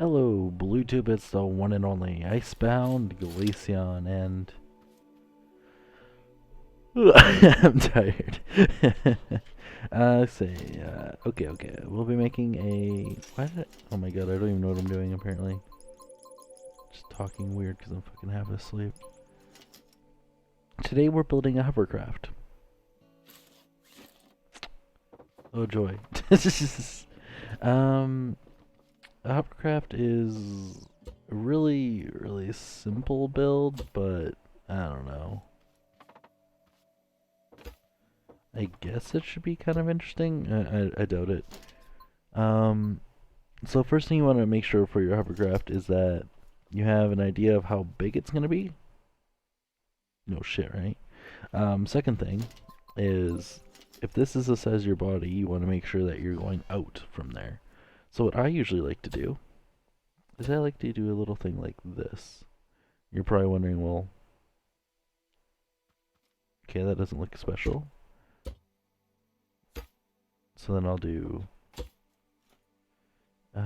Hello, Bluetooth, it's the one and only Icebound Glaceon, and I'm tired. Let's see. Okay. We'll be making a. Why did oh my god, I don't even know what I'm doing. Apparently, just talking weird because I'm fucking half asleep. Today we're building a hovercraft. Oh joy. um, a hovercraft is a really simple build, but I don't know. I guess it should be kind of interesting. I doubt it. So first thing you want to make sure for your hovercraft is that you have an idea of how big it's going to be. No shit, right? Second thing is if this is the size of your body, you want to make sure that you're going out from there. So what I usually like to do is I like to do a little thing like this. You're probably wondering, well, okay, that doesn't look special. So then I'll do should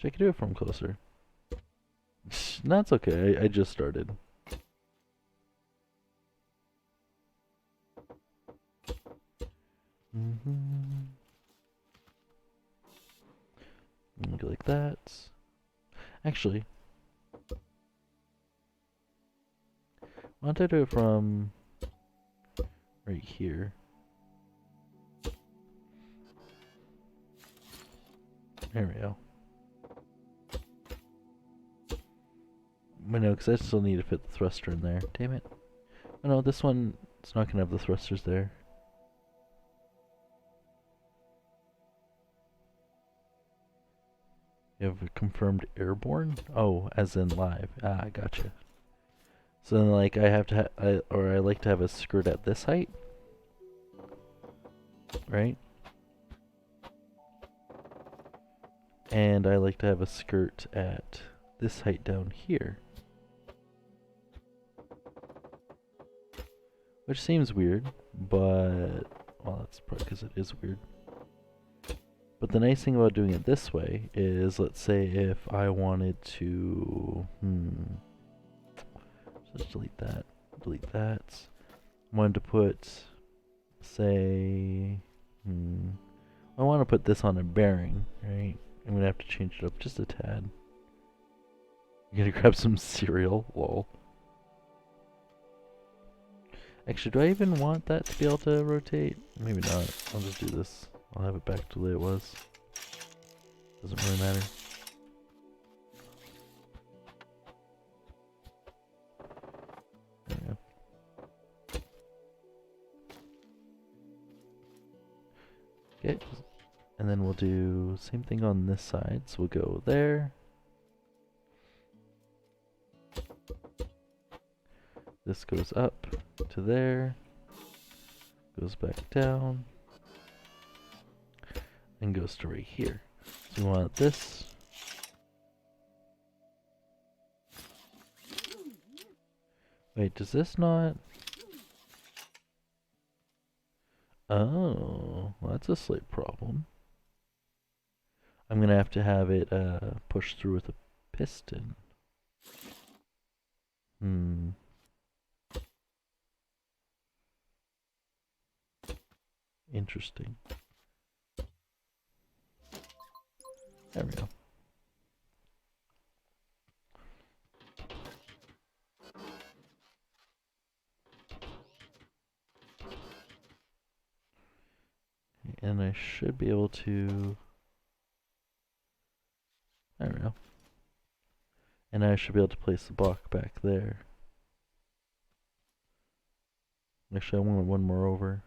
I could do it from closer? That's okay. I just started. Go like that. Actually, why don't I do it from right here? There we go. I know, because I still need to fit the thruster in there. Damn it. Oh no, this one, it's not going to have the thrusters there. You have a confirmed airborne? Oh, as in live. Ah, I gotcha. So then, like, I have to I like to have a skirt at this height. Right? And I like to have a skirt at this height down here. Which seems weird, but, well, that's probably because it is weird. But the nice thing about doing it this way is, let's say if I wanted to, just delete that, I wanted to put, say, I want to put this on a bearing, right? I'm gonna have to change it up just a tad. I'm gonna grab some cereal, lol. Actually, do I even want that to be able to rotate? Maybe not. I'll just do this. I'll have it back to the way it was. Doesn't really matter. There we go. Okay, and then we'll do same thing on this side. So we'll go there. This goes up to there, goes back down, and goes to right here. So we want this. Wait, does this not? Oh, well, that's a slight problem. I'm gonna have to have it pushed through with a piston. Interesting. There we go. And I should be able to... There we go. And I should be able to place the block back there. Actually, I want one more over.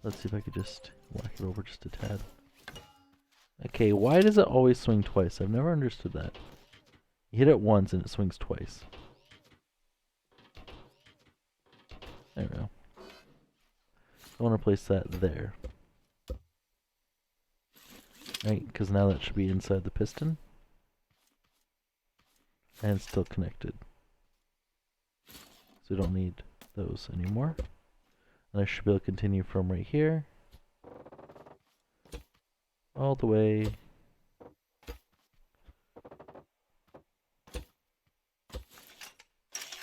Let's see if I could just whack it over just a tad. Okay, why does it always swing twice? I've never understood that. You hit it once and it swings twice. There we go. I want to place that there. Right, because now that should be inside the piston. And it's still connected. So we don't need those anymore. And I should be able to continue from right here all the way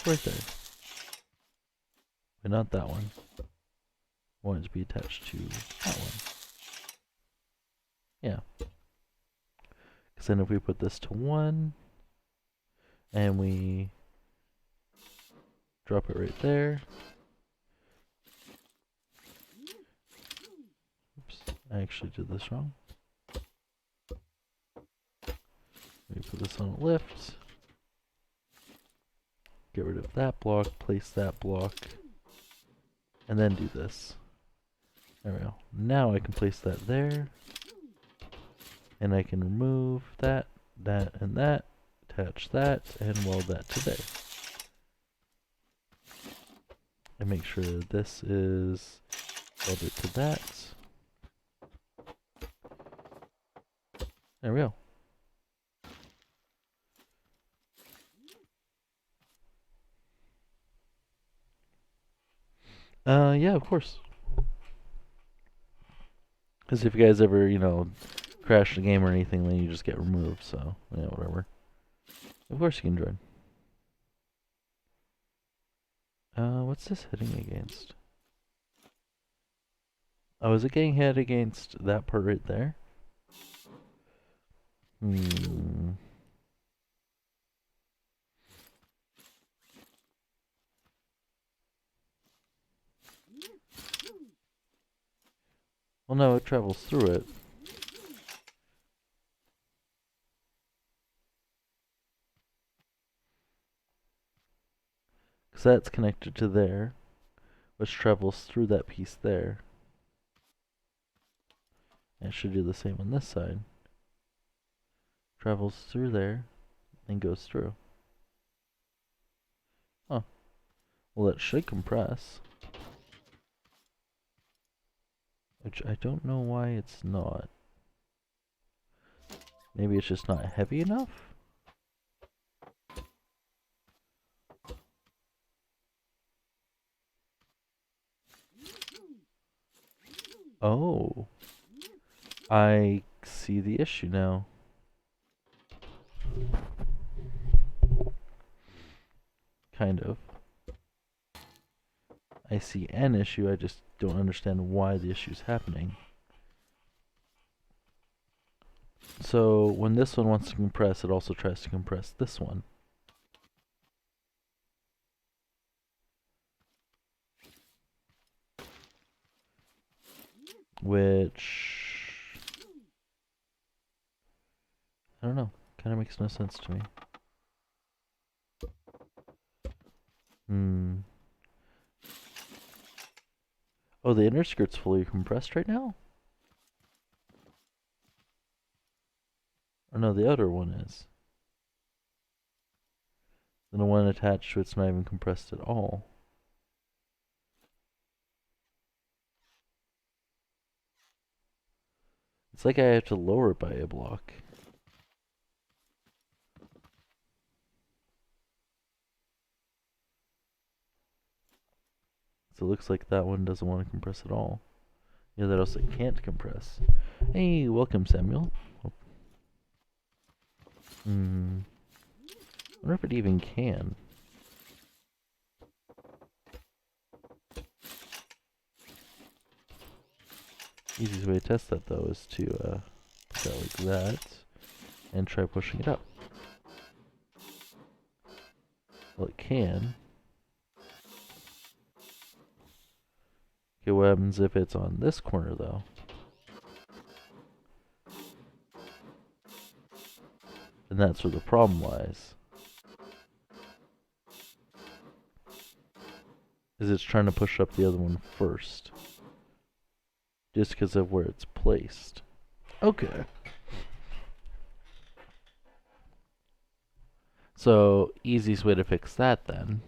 Right there. But not that one. I want it to be attached to that one. Yeah. Because then if we put this to 1, and we drop it right there. Oops, I actually did this wrong. We put this on a lift. Get rid of that block, place that block, and then do this. There we go. Now I can place that there, and I can remove that, that, and that, attach that, and weld that to there. And make sure this is welded to that. There we go. Yeah, of course. Because if you guys ever, crash the game or anything, then you just get removed, so, yeah, whatever. Of course you can join. What's this hitting against? Oh, is it getting hit against that part right there? Hmm. Well, no, it travels through it. Because that's connected to there, which travels through that piece there. And it should do the same on this side. Travels through there, and goes through. Huh. Well, it should compress. Which I don't know why it's not. Maybe it's just not heavy enough? Oh. I see the issue now. Kind of. I see an issue, I just don't understand why the issue is happening. So, when this one wants to compress, it also tries to compress this one. Which... I don't know. Kind of makes no sense to me. Oh, the inner skirt's fully compressed right now? Or no, the outer one is. Then the one attached to it's not even compressed at all. It's like I have to lower it by a block. So it looks like that one doesn't want to compress at all. Yeah, that else it can't compress. Hey, welcome, Samuel. I wonder if it even can. Easiest way to test that, though, is to put that like that and try pushing it up. Well, it can. Okay, what happens if it's on this corner, though? And that's where the problem lies. Is it's trying to push up the other one first. Just because of where it's placed. Okay. So, easiest way to fix that, then,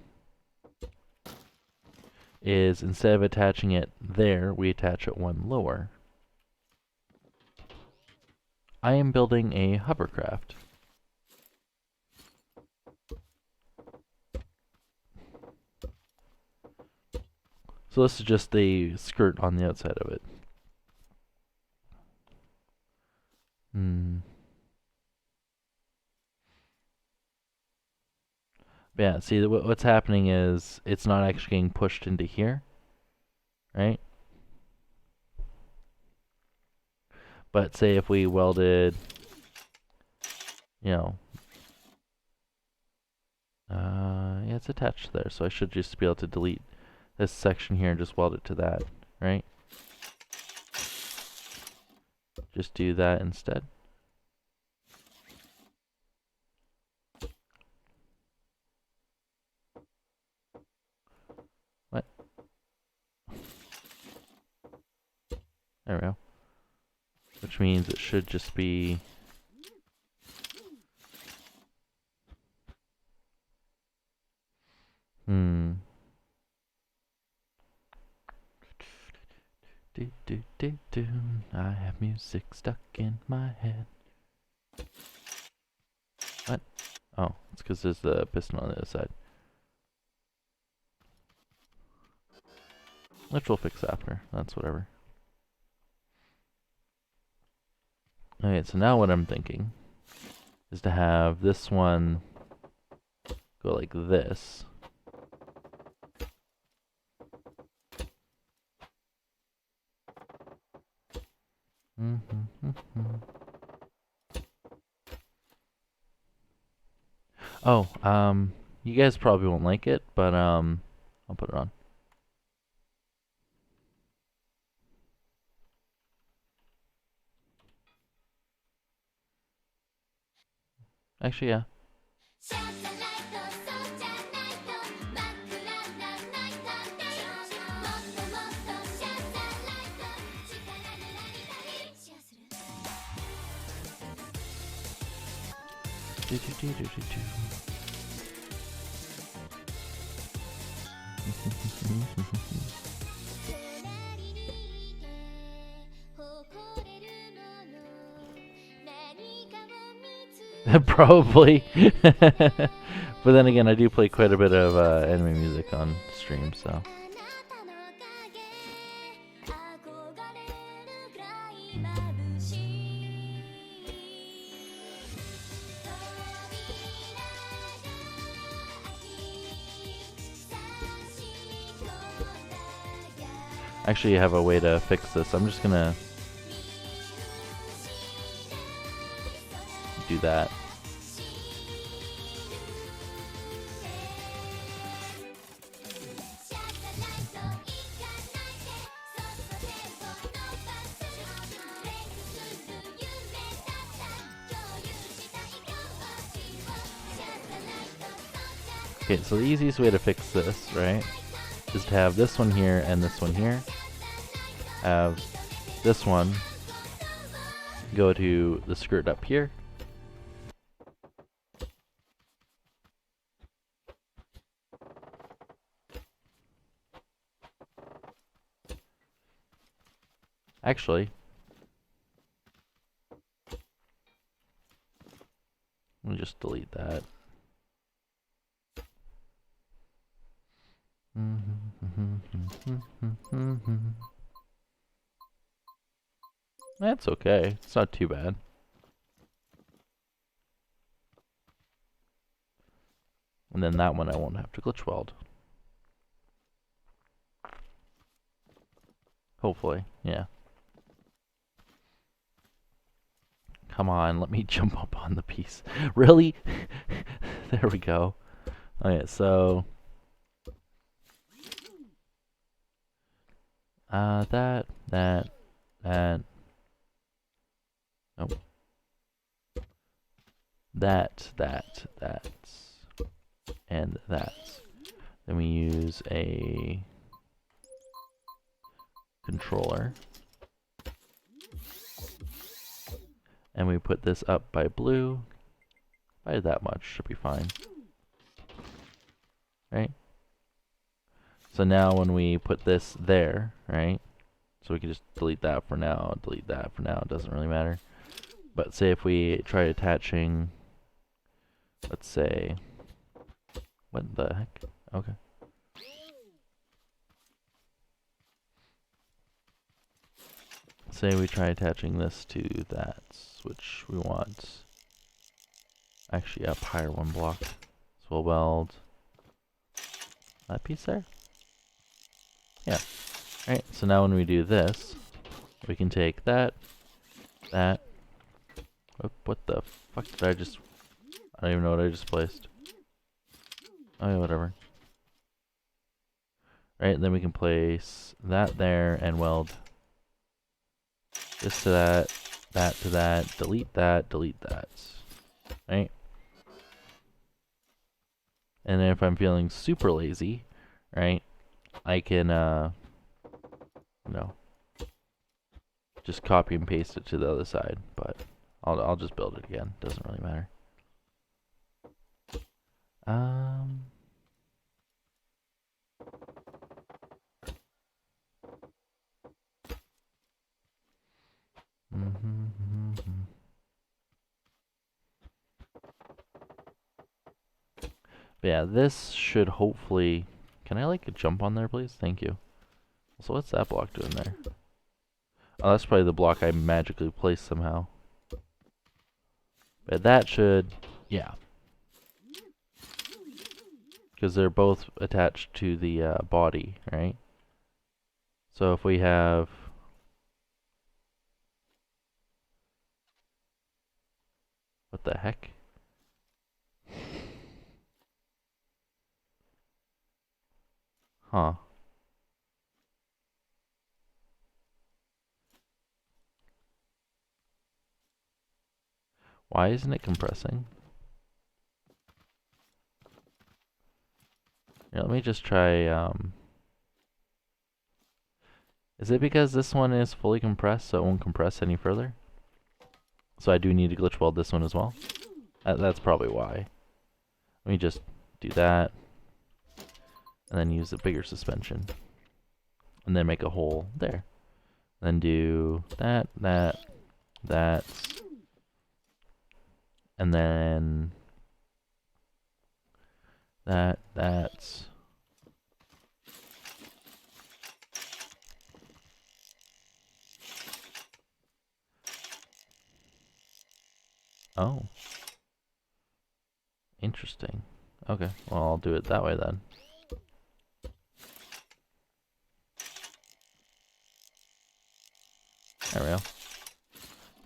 is instead of attaching it there, we attach it one lower. I am building a hovercraft. So this is just a skirt on the outside of it. Yeah, see, what's happening is it's not actually getting pushed into here, right? But say if we welded, you know, yeah, it's attached there, so I should just be able to delete this section here and just weld it to that, right? Just do that instead. What? There we go. Which means it should just be... Do do do do. I have music stuck in my head. What? Oh, it's because there's the piston on the other side. Which we'll fix after. That's whatever. Okay, so now what I'm thinking is to have this one go like this. Oh, you guys probably won't like it, but I'll put it on. Actually, yeah. Probably. But then again, I do play quite a bit of anime music on stream, so. Actually, you have a way to fix this. I'm just gonna do that. Okay, so the easiest way to fix this, right, is to have this one here and this one here. Have this one go to the skirt up here. Actually, let me just delete that. That's okay. It's not too bad. And then that one I won't have to glitch weld. Hopefully, yeah. Come on, let me jump up on the piece. Really? There we go. Okay, so... that. Oh. That. And that. Then we use a controller. And we put this up by blue. By that much, should be fine. Right? So now when we put this there, right? So we can just delete that for now, delete that for now, it doesn't really matter. But say if we try attaching, let's say, what the heck? Okay. Say we try attaching this to that, which we want actually up higher one block. So we'll weld That piece there? Yeah. Alright, so now when we do this, we can take that, that. Oh, what the fuck did I just... I don't even know what I just placed. Oh yeah, whatever. Right, then we can place that there and weld this to that to that, delete that, delete that. Right? And then if I'm feeling super lazy, right, I can, you know, just copy and paste it to the other side. But I'll just build it again. Doesn't really matter. But yeah, this should hopefully... Can I like jump on there, please? Thank you. So what's that block doing there? Oh, that's probably the block I magically placed somehow. But that should... Yeah. Because they're both attached to the body, right? So if we have... What the heck? Huh. Why isn't it compressing? Here, let me just try, Is it because this one is fully compressed, so it won't compress any further? So I do need to glitch weld this one as well? That's probably why. Let me just do that. And then use a bigger suspension. And then make a hole there. Then do that, that. And then... that. Oh. Interesting. Okay, well I'll do it that way then. There we go.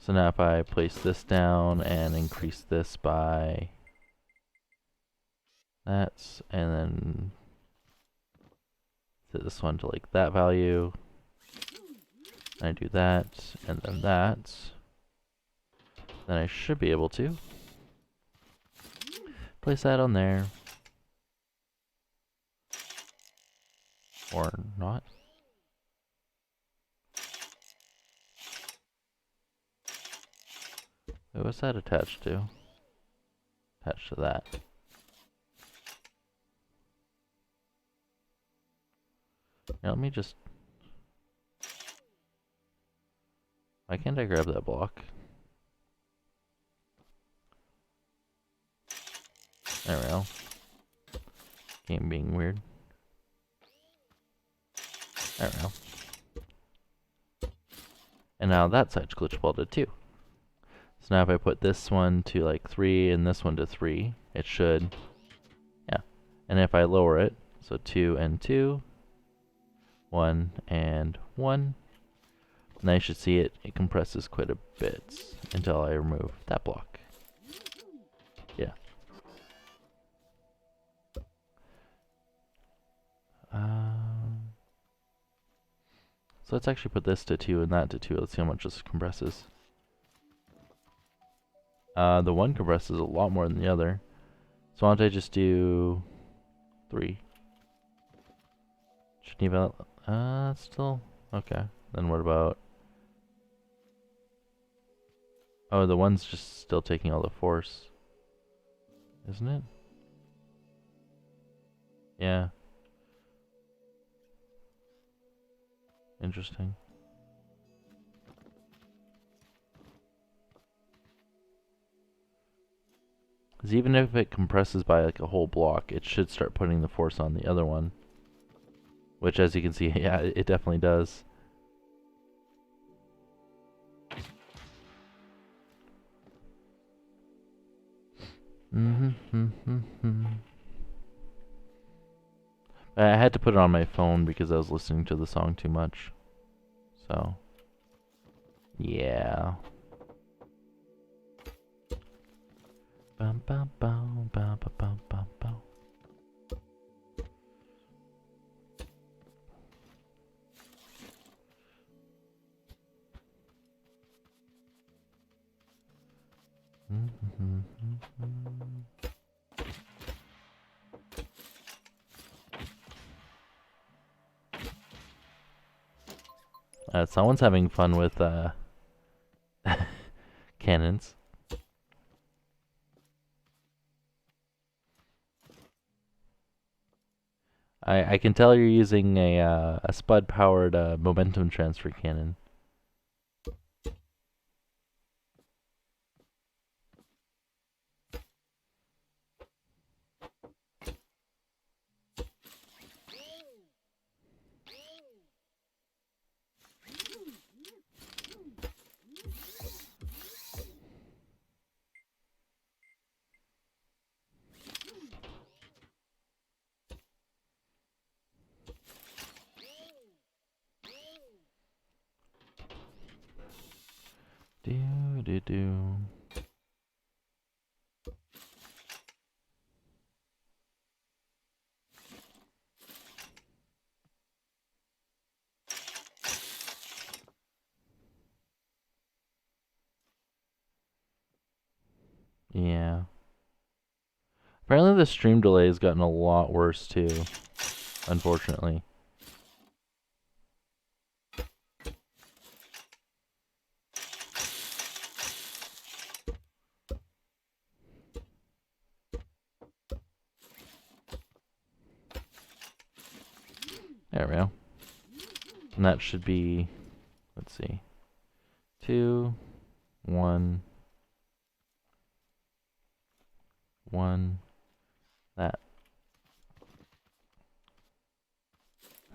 So now if I place this down and increase this by that, and then set this one to like that value, and I do that, and then that, then I should be able to place that on there. Or not. Wait, what's that attached to? Attached to that. Now let me just... Why can't I grab that block? There we go. Game being weird. There we go. And now that side's glitch welded too. So now if I put this one to like 3 and this one to 3, it should... Yeah. And if I lower it, so 2 and 2, 1 and 1, then I should see it compresses quite a bit until I remove that block. Yeah. So let's actually put this to 2 and that to 2. Let's see how much this compresses. The one compresses a lot more than the other. So why don't I just do 3? Shouldn't even... still... Okay. Then what about... Oh, the one's just still taking all the force. Isn't it? Yeah. Interesting. Because even if it compresses by like a whole block, it should start putting the force on the other one. Which, as you can see, yeah, it definitely does. had to put it on my phone because I was listening to the song too much. So, yeah. Bum, bum, bum, bum, bum, bum, bum. Someone's having fun with cannons. I can tell you're using a spud powered momentum transfer cannon. Do do do. Yeah. Apparently the stream delay has gotten a lot worse too, unfortunately. There we go. And that should be, let's see, 2, 1, 1, that.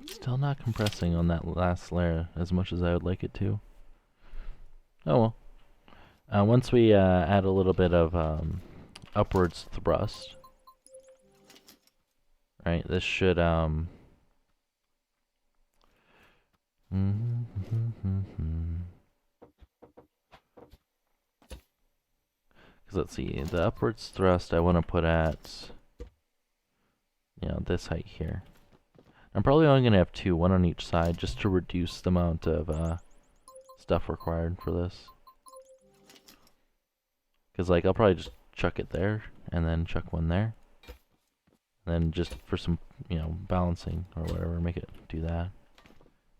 Still not compressing on that last layer as much as I would like it to. Oh well. Once we add a little bit of upwards thrust, right, this should because let's see, the upwards thrust I want to put at, you know, this height here. I'm probably only going to have 2, one on each side, just to reduce the amount of stuff required for this. Because, like, I'll probably just chuck it there, and then chuck one there. And then just for some, you know, balancing or whatever, make it do that.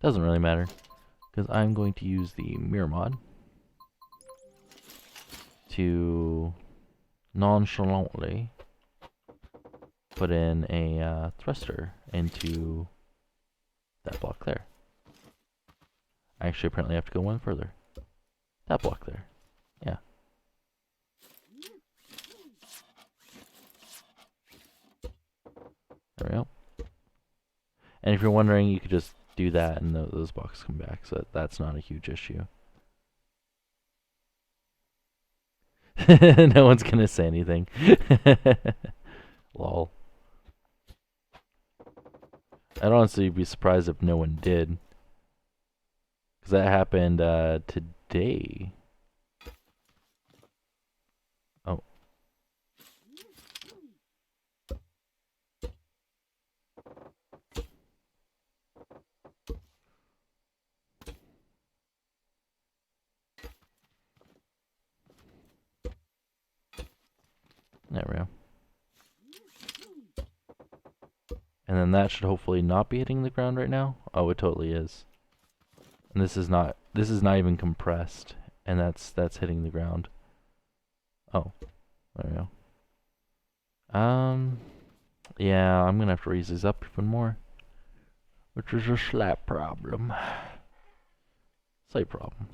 Doesn't really matter, because I'm going to use the mirror mod to nonchalantly put in a thruster into that block there. I actually apparently have to go one further. That block there. Yeah. There we go. And if you're wondering, you could just do that and those blocks come back, so that's not a huge issue. No one's gonna say anything. Lol. I'd honestly be surprised if no one did. Because that happened today. Oh. There we go. And then that should hopefully not be hitting the ground right now. Oh, it totally is. And this is not even compressed, and that's hitting the ground. Oh, there we go. Yeah, I'm gonna have to raise these up even more, which is a slight problem. Slight problem.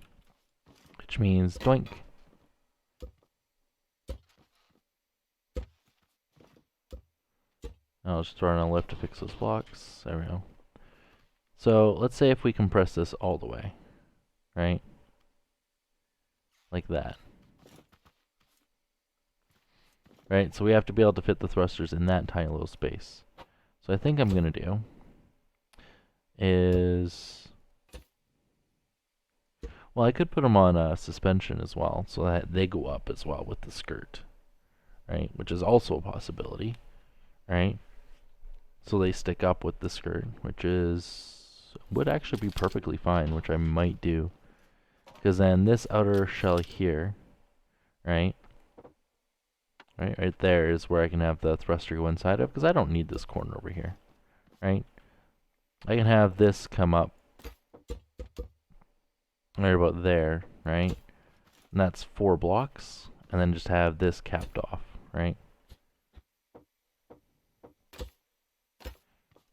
Which means doink. I'll just throw in a lift to fix those blocks. There we go. So let's say if we compress this all the way, right? Like that. Right, so we have to be able to fit the thrusters in that tiny little space. So I think I'm gonna do is, well, I could put them on suspension as well, so that they go up as well with the skirt, right? Which is also a possibility, right? So they stick up with the skirt, which would actually be perfectly fine, which I might do. Because then this outer shell here, right? Right there is where I can have the thruster go inside of, because I don't need this corner over here, right? I can have this come up right about there, right? And that's 4 blocks, and then just have this capped off, right?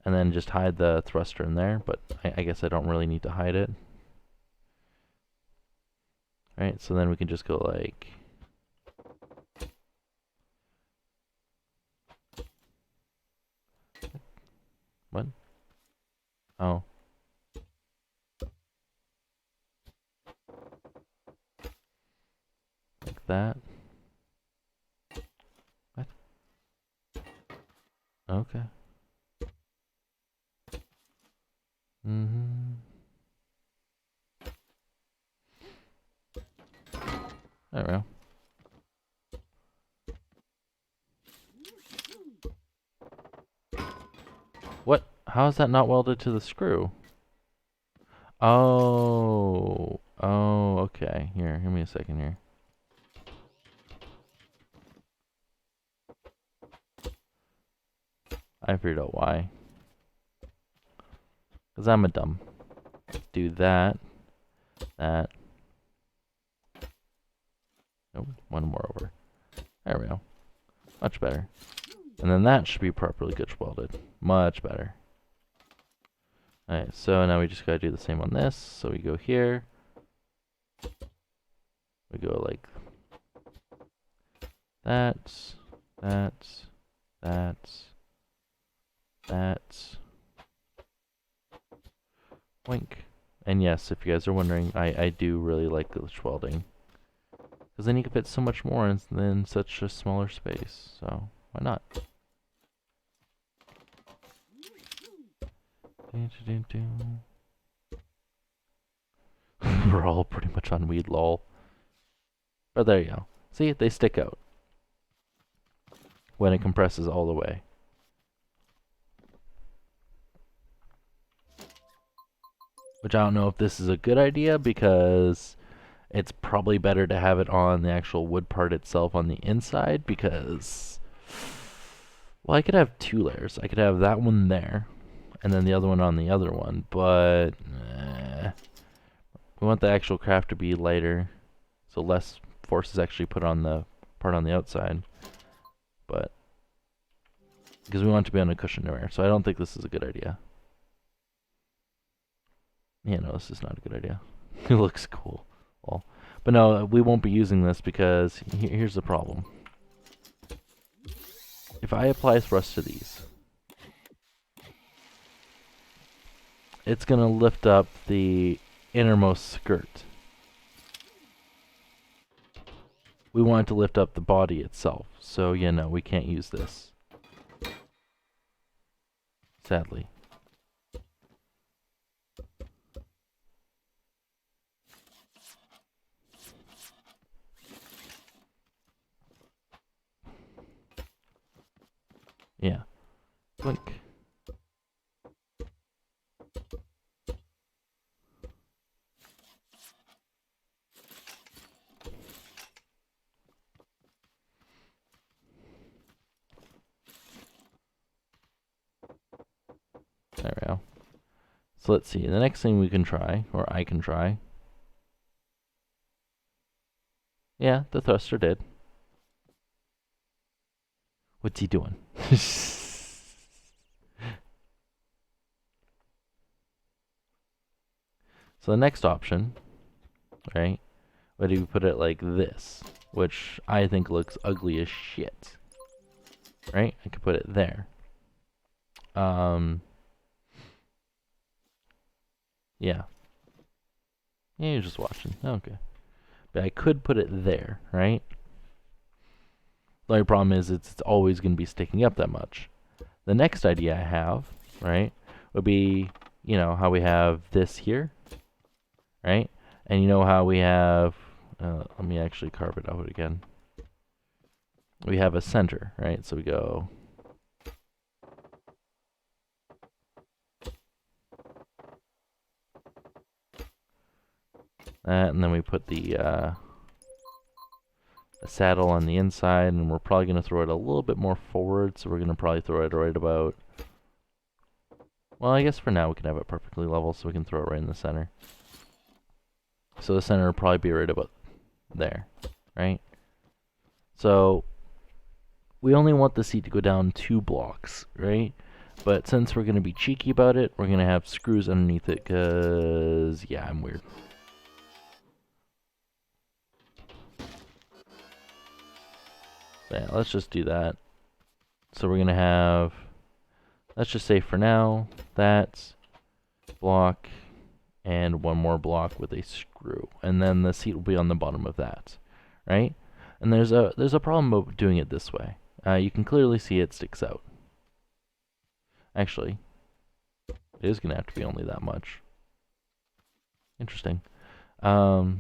And then just hide the thruster in there, but I guess I don't really need to hide it. Right, so then we can just go like... What? Oh. Like that. What? Okay. Mm-hmm. There we go. What? How is that not welded to the screw? Oh. Oh, okay. Here, give me a second here. I figured out why. Because I'm a dumb. Do that. That. Nope, one more over. There we go. Much better. And then that should be properly good welded. Much better. Alright, so now we just gotta do the same on this. So we go here. We go like that, that, that, that. Wink. And yes, if you guys are wondering, I do really like glitch welding. Because then you can fit so much more in such a smaller space. So, why not? We're all pretty much on weed, lol. But there you go. See, they stick out when it compresses all the way. Which I don't know if this is a good idea, because it's probably better to have it on the actual wood part itself on the inside, because, well, I could have 2 layers. I could have that one there, and then the other one on the other one, but we want the actual craft to be lighter, so less force is actually put on the part on the outside, but because we want it to be on a cushion no air, so I don't think this is a good idea. Yeah, no, this is not a good idea. It looks cool. Well, but no, we won't be using this because here's the problem. If I apply thrust to these, it's going to lift up the innermost skirt. We want it to lift up the body itself, so yeah, no, we can't use this. Sadly. Yeah. Blink. There we go. So let's see. The next thing we can try, or I can try. Yeah, the thruster did. What's he doing? So the next option, right, would you put it like this, which I think looks ugly as shit. Right? I could put it there. Yeah. Yeah, you're just watching. Okay. But I could put it there, right? The only problem is it's always going to be sticking up that much. The next idea I have, right, would be you know, how we have this here, right? And you know how we have, let me actually carve it out again. We have a center, right? So we go that, and then we put the saddle on the inside, and we're probably going to throw it a little bit more forward, so we're going to probably throw it right about, well, I guess for now we can have it perfectly level, so we can throw it right in the center. So the center will probably be right about there, right? So we only want the seat to go down 2 blocks, right? But since we're going to be cheeky about it, we're going to have screws underneath it, because, yeah, I'm weird. Yeah, let's just do that. So we're going to have, let's just say for now, that block and 1 more block with a screw. And then the seat will be on the bottom of that, right? And there's a problem of doing it this way. You can clearly see it sticks out. Actually, it is going to have to be only that much. Interesting. Yeah.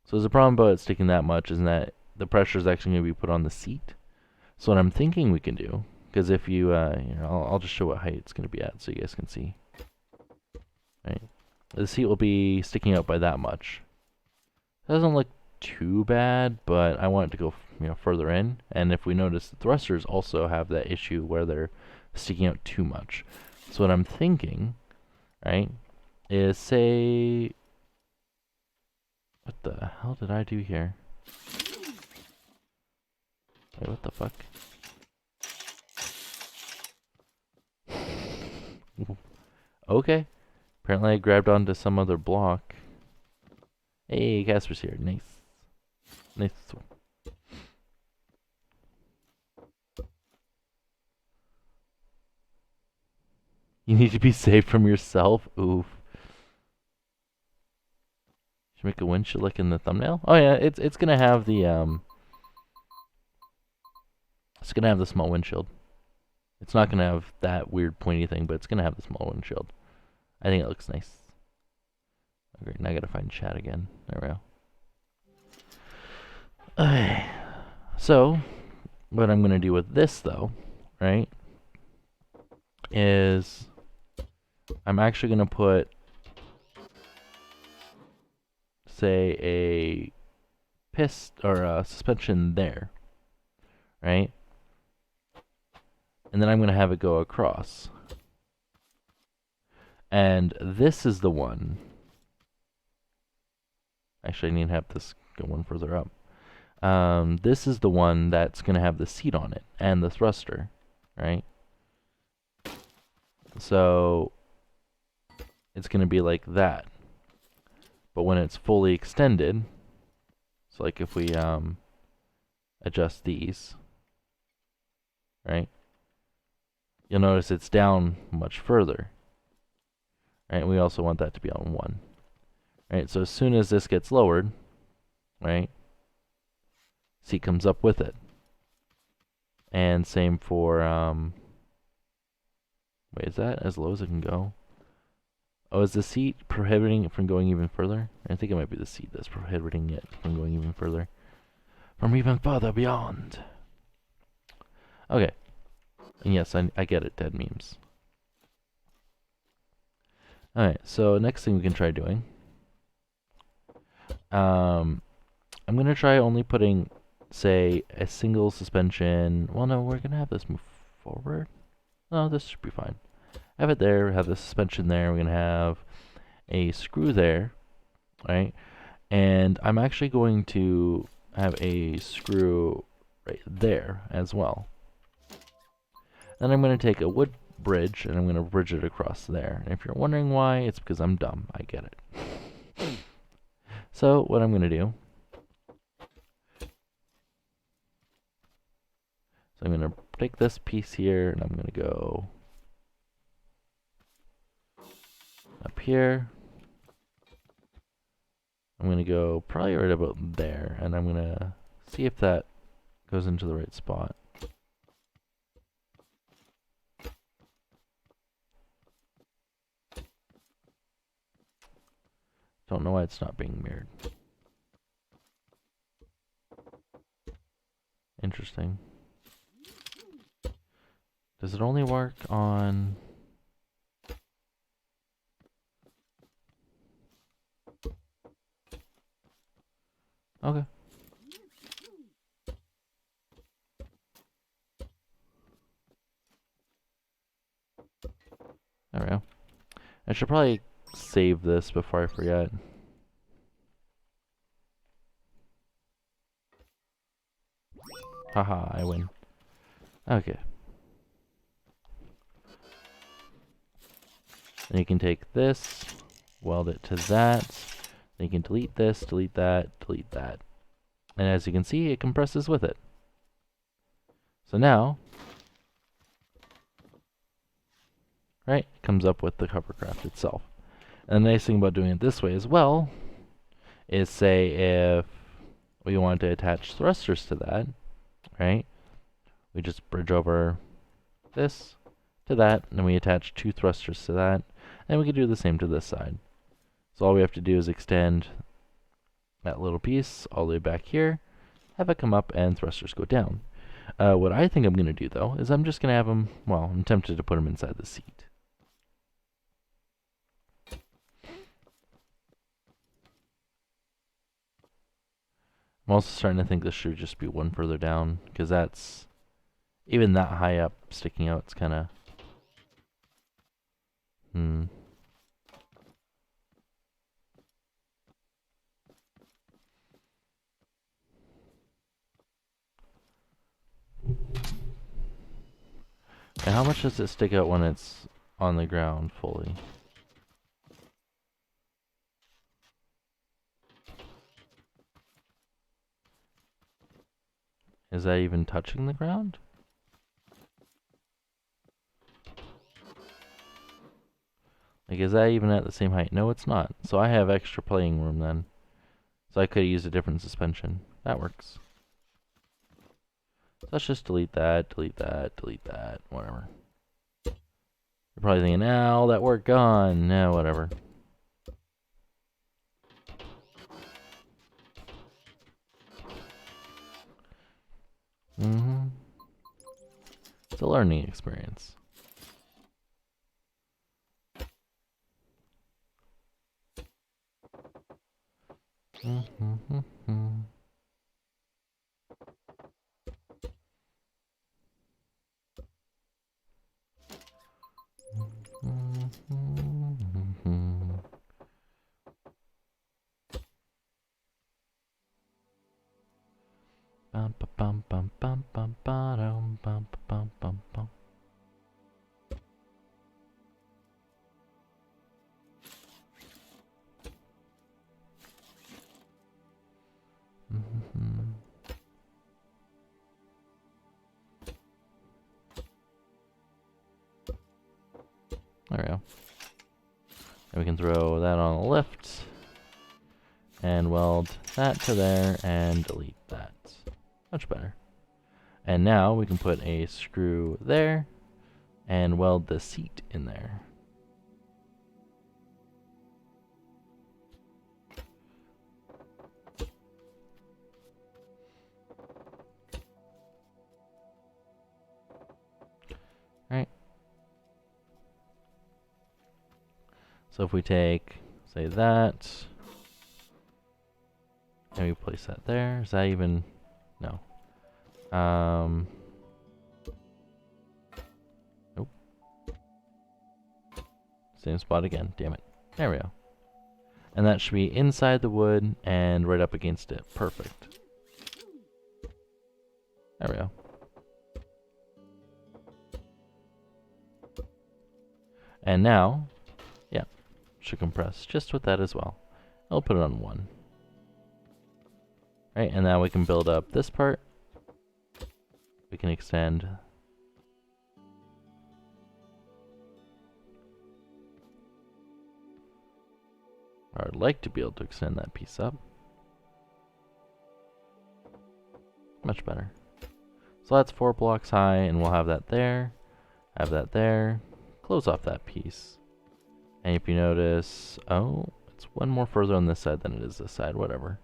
So there's a problem about it sticking that much, is that the pressure is actually going to be put on the seat. So what I'm thinking we can do, because if you, I'll just show what height it's going to be at so you guys can see. Right. The seat will be sticking out by that much. It doesn't look too bad, but I want it to go, further in. And if we notice, the thrusters also have that issue where they're sticking out too much. So what I'm thinking, right, is say, what the hell did I do here? Wait, what the fuck? Okay. Apparently I grabbed onto some other block. Hey, Casper's here. Nice. Nice. You need to be safe from yourself? Oof. Should make a windshield like in the thumbnail? Oh yeah, it's gonna have the it's gonna have the small windshield. It's not gonna have that weird pointy thing, but it's gonna have the small windshield. I think it looks nice. Okay, now I gotta find chat again. There we go. Okay. So, what I'm gonna do with this though, right, is I'm actually gonna put, say, a or a suspension there, right? And then I'm gonna have it go across. And this is the one. Actually, I need to have this go one further up. This is the one that's going to have the seat on it and the thruster, right? So it's going to be like that. But when it's fully extended, so like if we adjust these, right? You'll notice it's down much further. Right? We also want that to be on 1. Right? So as soon as this gets lowered, right? Seat comes up with it. And same for wait, is that as low as it can go? Oh, is the seat prohibiting it from going even further? I think it might be the seat that's prohibiting it from going even further. From even further beyond. Okay. And yes, I get it, dead memes. Alright, so next thing we can try doing. I'm going to try only putting, say, a single suspension. Well, no, we're going to have this move forward. No, this should be fine. Have it there, have the suspension there. We're going to have a screw there, right? And I'm actually going to have a screw right there as well. Then I'm going to take a wood bridge and I'm going to bridge it across there. And if you're wondering why, it's because I'm dumb. I get it. So what I'm going to do, so I'm going to take this piece here and I'm going to go up here. I'm going to go probably right about there, and I'm going to see if that goes into the right spot. Don't know why it's not being mirrored. Interesting. Does it only work on... Okay. There we go. I should probably save this before I forget. Haha, I win. Okay. Then you can take this, weld it to that. Then you can delete this, delete that, delete that. And as you can see, it compresses with it. So now, right, it comes up with the hovercraft itself. And the nice thing about doing it this way as well is, say if we want to attach thrusters to that, right? We just bridge over this to that, and then we attach 2 thrusters to that, and we can do the same to this side. So all we have to do is extend that little piece all the way back here, have it come up, and thrusters go down. What I think I'm going to do, though, is I'm just going to have them, well, I'm tempted to put them inside the seat. I'm also starting to think this should just be one further down, because that's, even that high up, sticking out, it's kind of, And how much does it stick out when it's on the ground fully? Is that even touching the ground? Like, is that even at the same height? No, it's not. So I have extra playing room then. So I could use a different suspension. That works. So let's just delete that, delete that, delete that, whatever. You're probably thinking, all that work gone. No, whatever. It's a learning experience. Bum bum bum bum bum bum bum bum bum bum. There we go. And we can throw that on the lift and weld that to there and delete that. Much better. And now we can put a screw there and weld the seat in there. Right. So if we take, say, that, and we place that there, is that even, no. Nope. Same spot again, damn it. There we go. And that should be inside the wood and right up against it. Perfect. There we go. And now, yeah, should compress just with that as well. I'll put it on 1. Right, and now we can build up this part. We can extend. Or I'd like to be able to extend that piece up. Much better. So that's 4 blocks high, and we'll have that there. Have that there. Close off that piece. And if you notice, oh, It's one more further on this side than it is this side, whatever.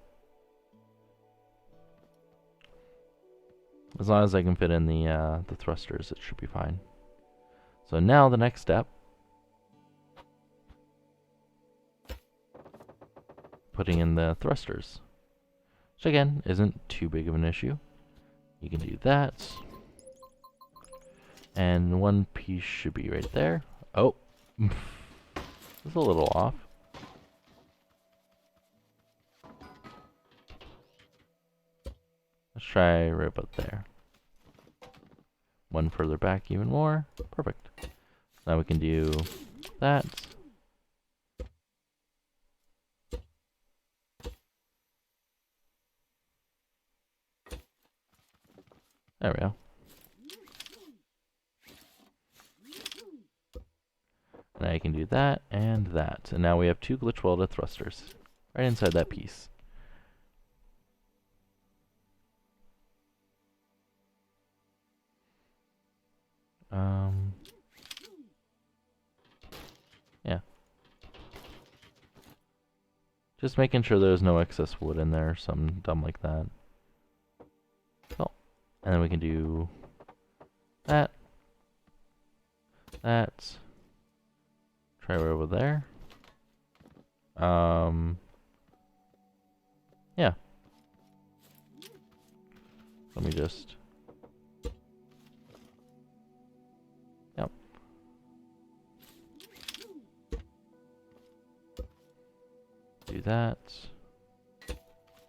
As long as I can fit in the thrusters, it should be fine. So now the next step, putting in the thrusters, which again isn't too big of an issue. You can do that, and one piece should be right there. Oh, it's a little off. Let's try right about there. One further back even more. Perfect. Now we can do that. There we go. Now you can do that and that. And now we have two glitch welded thrusters right inside that piece. Yeah. Just making sure there's no excess wood in there or something dumb like that. Cool. And then we can do that. That. Try right over there. Yeah. Let me just... Yep. Do that.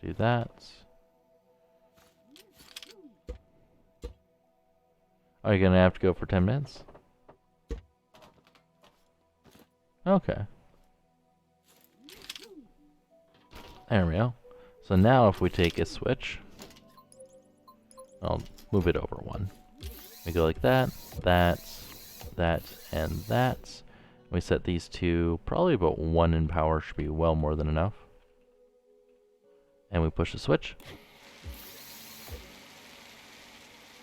Do that. Are you gonna have to go for 10 minutes? Okay. There we go. So now if we take a switch, I'll move it over one. We go like that, that, and that. We set these two, probably about 1 in power should be well more than enough. And we push the switch.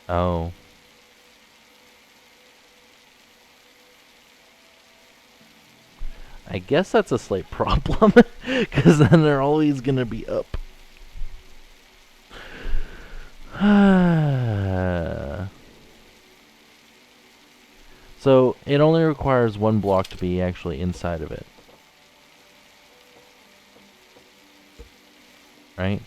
Oh. I guess that's a slight problem, because then they're always going to be up. So, it only requires one block to be actually inside of it. Right?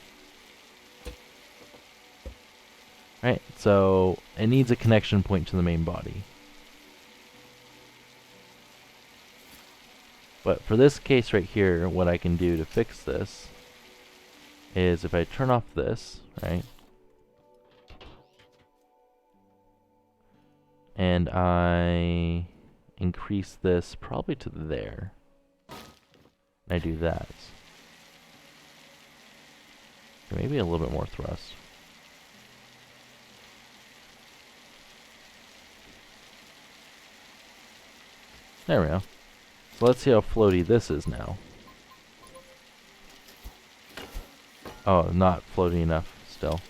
Right, so it needs a connection point to the main body. But for this case right here, what I can do to fix this is if I turn off this, right? And I increase this probably to there. And I do that. Okay, maybe a little bit more thrust. There we go. So let's see how floaty this is now. Oh, not floaty enough still.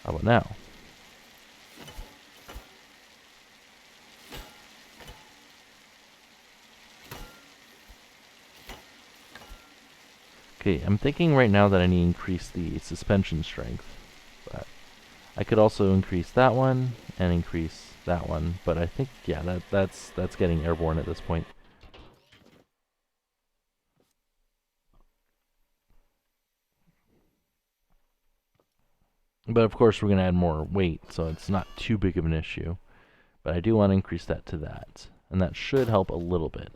How about now? Okay, I'm thinking right now that I need to increase the suspension strength. But I could also increase that one and increase that one, but I think yeah, that's getting airborne at this point. But of course we're going to add more weight, so it's not too big of an issue. But I do want to increase that to that, and that should help a little bit.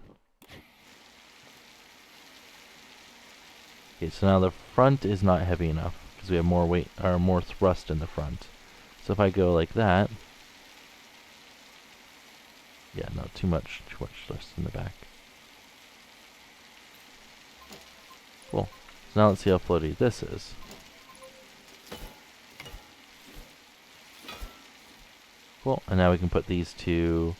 Okay, so now the front is not heavy enough because we have more weight or more thrust in the front. So if I go like that, yeah, no, too much thrust in the back. Cool. So now let's see how floaty this is. Cool, and now we can put these two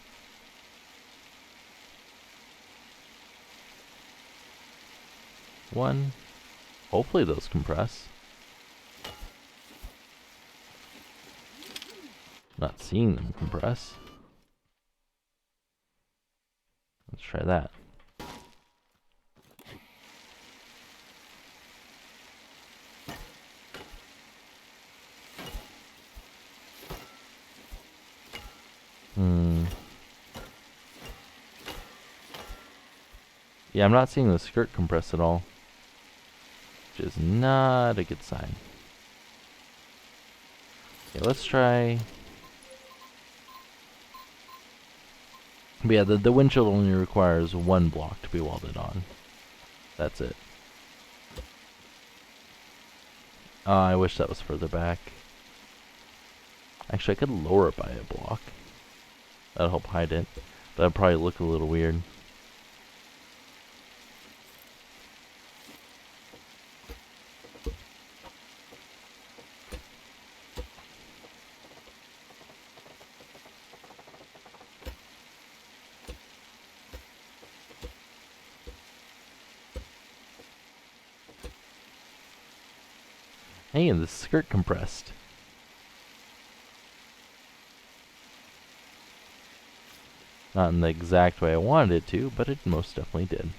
one. Hopefully those compress. Not seeing them compress. Let's try that. Yeah, I'm not seeing the skirt compress at all, which is not a good sign. Okay, let's try. But yeah, the windshield only requires one block to be welded on. That's it. I wish that was further back. Actually, I could lower it by a block. That'll help hide it. But that'd probably look a little weird. Hey, and the skirt compressed. Not in the exact way I wanted it to, but it most definitely did.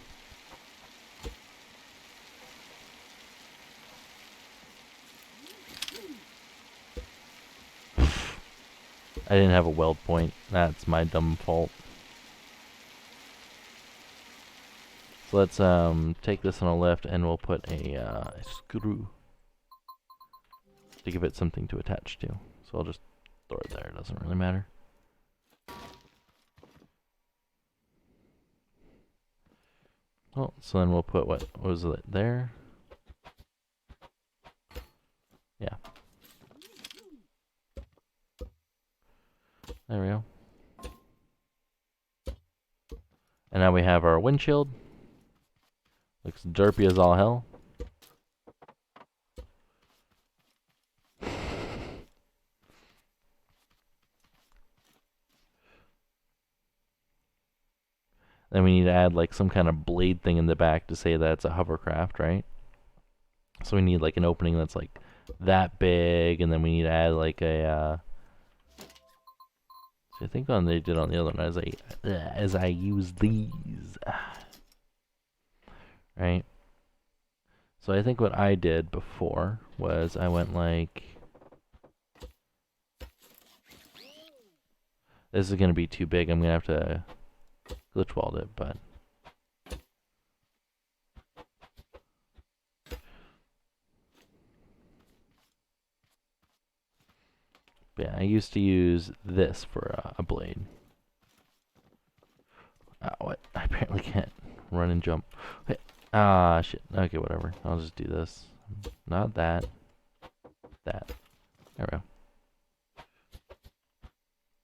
I didn't have a weld point. That's my dumb fault. So let's take this on a lift and we'll put a screw to give it something to attach to. So I'll just throw it there, it doesn't really matter. Oh, so then we'll put what was it there? Yeah. There we go. And now we have our windshield. Looks derpy as all hell. Then we need to add like some kind of blade thing in the back to say that it's a hovercraft, right? So we need like an opening that's like that big, and then we need to add like a. So I think on they did on the other one as I use these, right? So I think what I did before was I went like. This is gonna be too big. I'm gonna have to glitch weld it, but. Yeah, I used to use this for a blade. What? I apparently can't run and jump. Okay. Ah, shit. Okay, whatever. I'll just do this. Not that. That. There we go.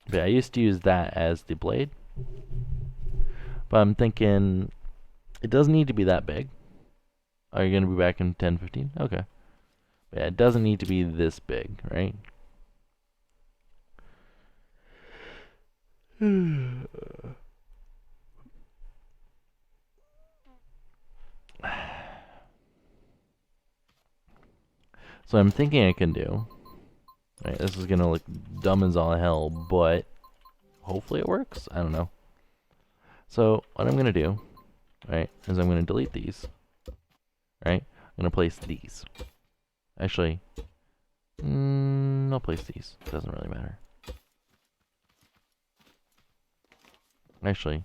But yeah, I used to use that as the blade. But I'm thinking it doesn't need to be that big. Are you going to be back in 10, 15? Okay. But yeah, it doesn't need to be this big, right? So I'm thinking I can do. Right, this is gonna look dumb as all hell, but hopefully it works. I don't know. So what I'm gonna do, right, is I'm gonna delete these. Right, I'm gonna place these. Actually, I'll place these. Doesn't really matter. Actually,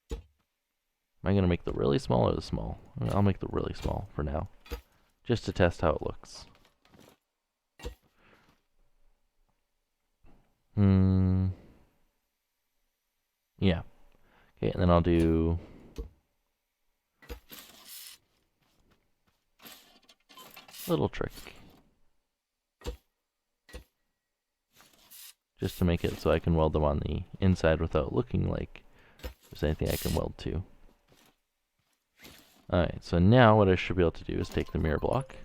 am I gonna make the really small or the small? I'll make the really small for now, just to test how it looks. Yeah. Okay, and then I'll do a little trick. Just to make it so I can weld them on the inside without looking like there's anything I can weld to. Alright, so now what I should be able to do is take the mirror block.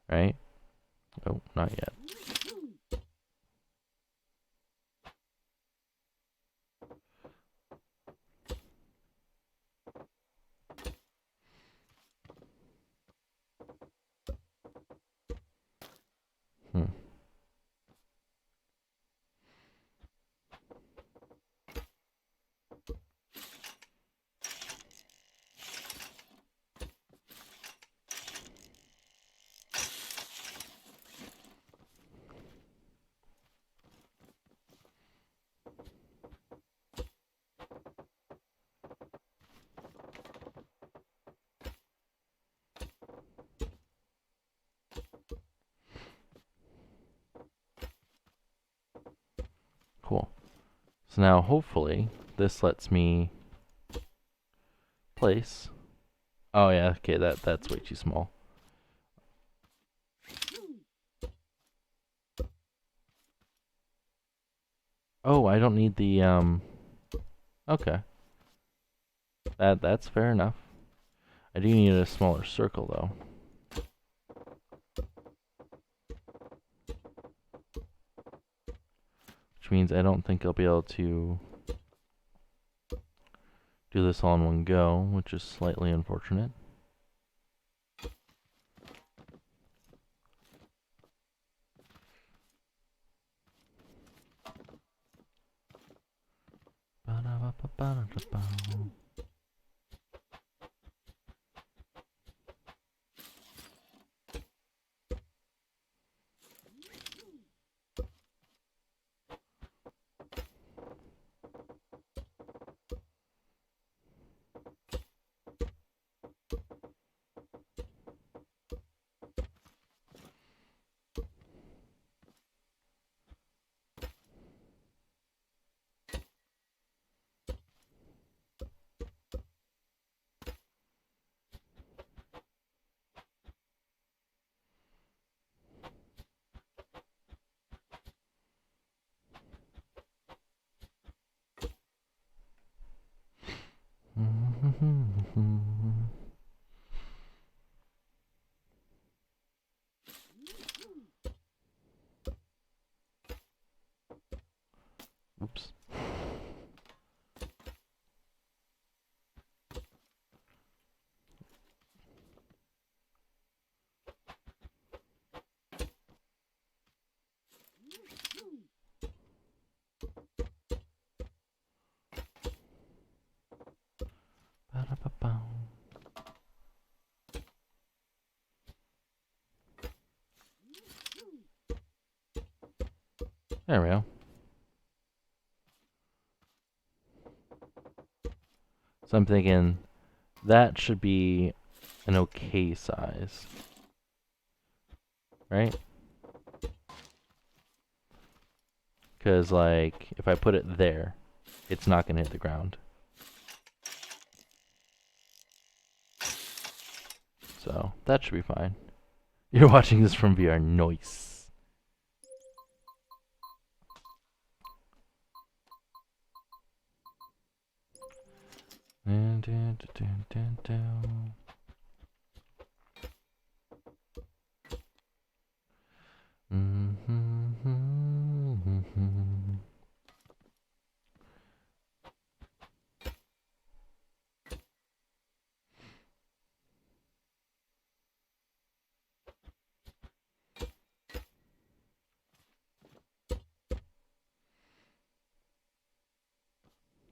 Right? Oh, not yet. Cool. So now hopefully this lets me place. Oh yeah, okay, that's way too small. Oh, I don't need the okay. That's fair enough. I do need a smaller circle though. Which means I don't think I'll be able to do this all in one go, which is slightly unfortunate. Oops. There we go. So I'm thinking that should be an okay size, right? Because, like, if I put it there, it's not going to hit the ground. So, that should be fine. You're watching this from VR. Nice.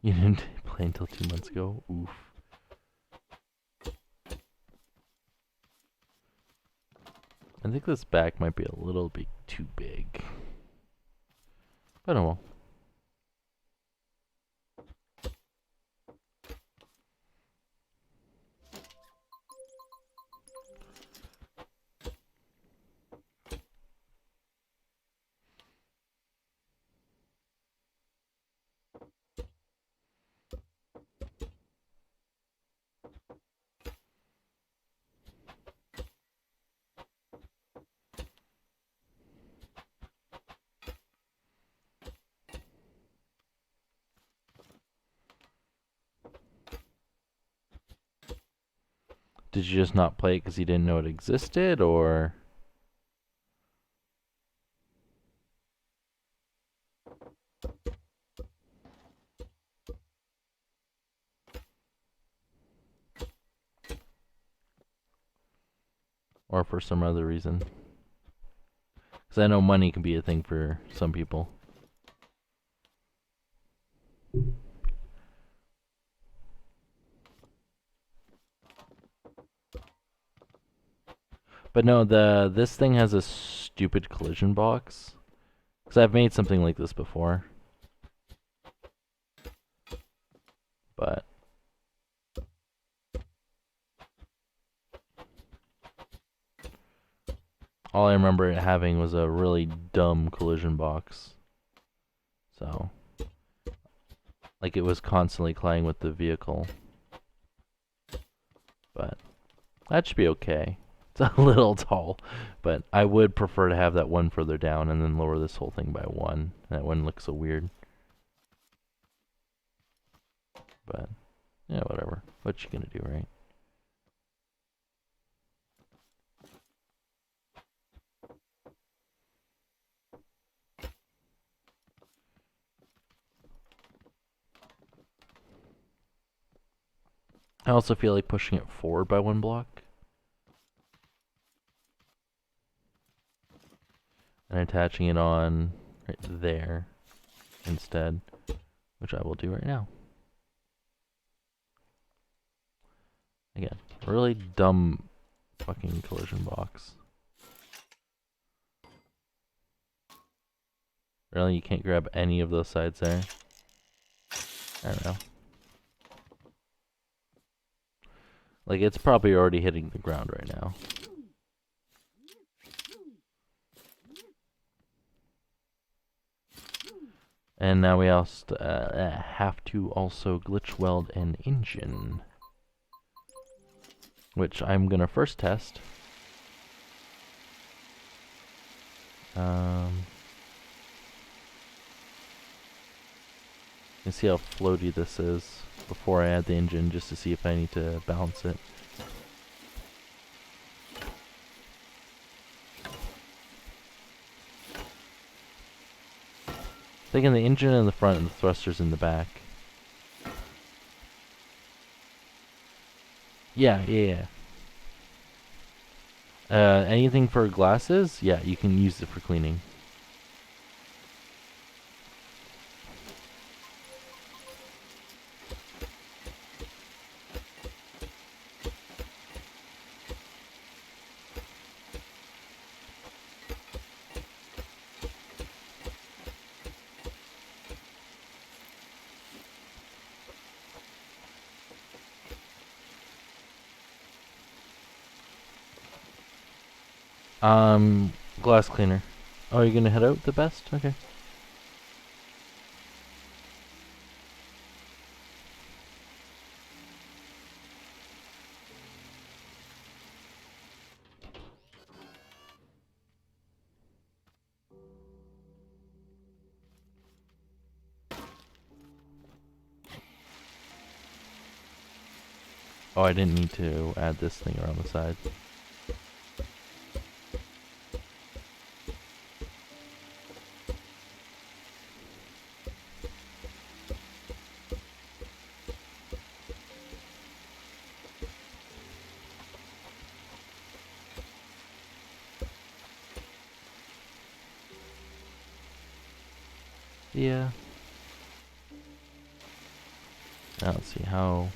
You didn't play until 2 months ago? Oof. I think this back might be a little bit too big. But oh well. Did you just not play it because you didn't know it existed, or? Or for some other reason? Because I know money can be a thing for some people. But no, this thing has a stupid collision box. Because I've made something like this before. But all I remember it having was a really dumb collision box. So, like it was constantly colliding with the vehicle. But that should be okay. It's a little tall, but I would prefer to have that one further down and then lower this whole thing by one. That wouldn't look so weird. But, yeah, whatever. What you gonna do, right? I also feel like pushing it forward by one block. And attaching it on right there instead, which I will do right now. Again, really dumb fucking collision box. Really, you can't grab any of those sides there? I don't know. Like, it's probably already hitting the ground right now. And now we also have to also glitch weld an engine, which I'm gonna first test. And see how floaty this is before I add the engine, just to see if I need to balance it. Taking the engine in the front and the thrusters in the back. Yeah. Anything for glasses? Yeah, you can use it for cleaning. Glass cleaner. Oh, you're gonna head out the best? Okay. Oh, I didn't need to add this thing around the side. Yeah. Now let's see how...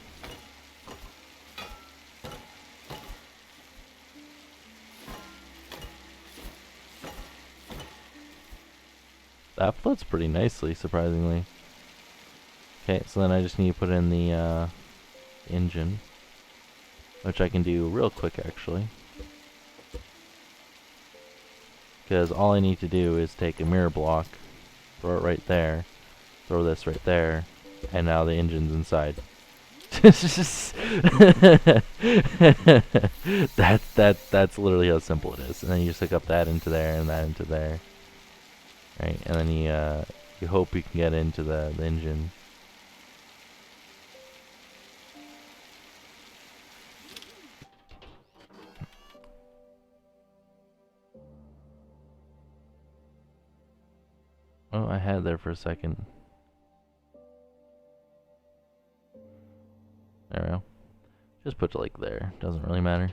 That floats pretty nicely, surprisingly. Okay, so then I just need to put in the engine, which I can do real quick, actually. Because all I need to do is take a mirror block, throw it right there, throw this right there, and now the engine's inside. That's literally how simple it is. And then you just hook up that into there and that into there, right? And then you hope you can get into the engine. Oh, I had it there for a second. There we go. Just put it like there. Doesn't really matter.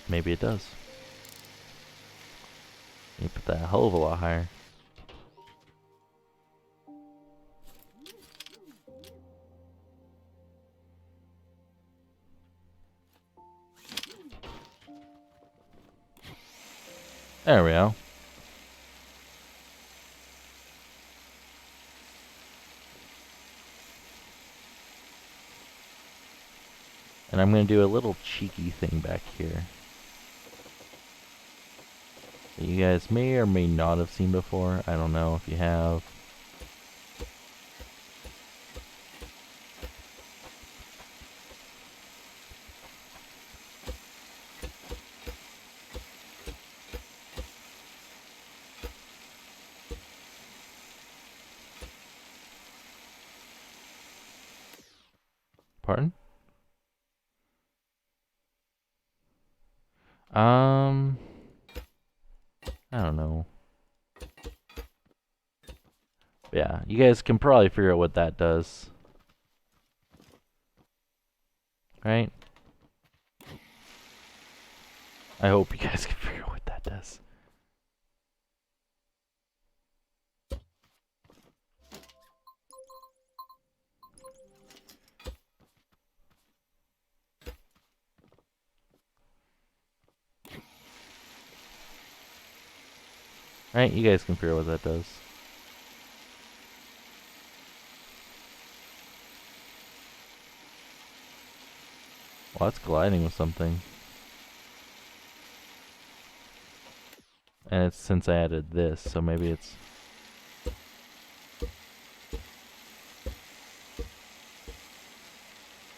Maybe it does. You put that a hell of a lot higher. There we go. And I'm going to do a little cheeky thing back here. that you guys may or may not have seen before. I don't know if you have. Pardon? I don't know. Yeah, you guys can probably figure out what that does. Right? I hope you guys can figure out what that does. Right? You guys can figure out what that does. Well, that's colliding with something. And it's since I added this, so maybe it's...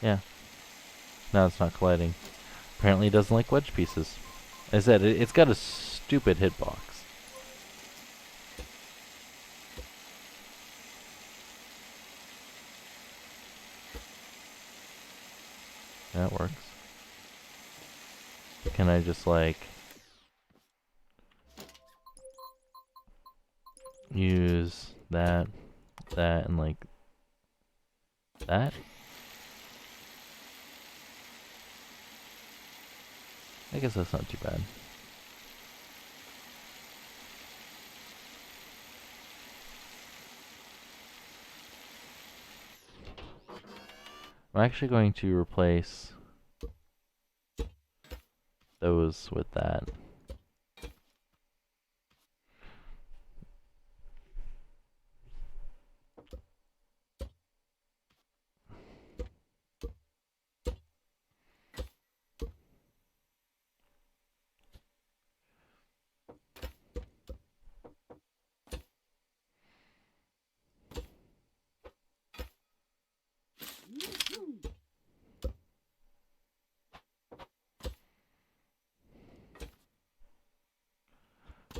Yeah. No, it's not colliding. Apparently it doesn't like wedge pieces. As I said, it's got a stupid hitbox. That works. Can I just like... use that, and like... that? I guess that's not too bad. I'm actually going to replace those with that.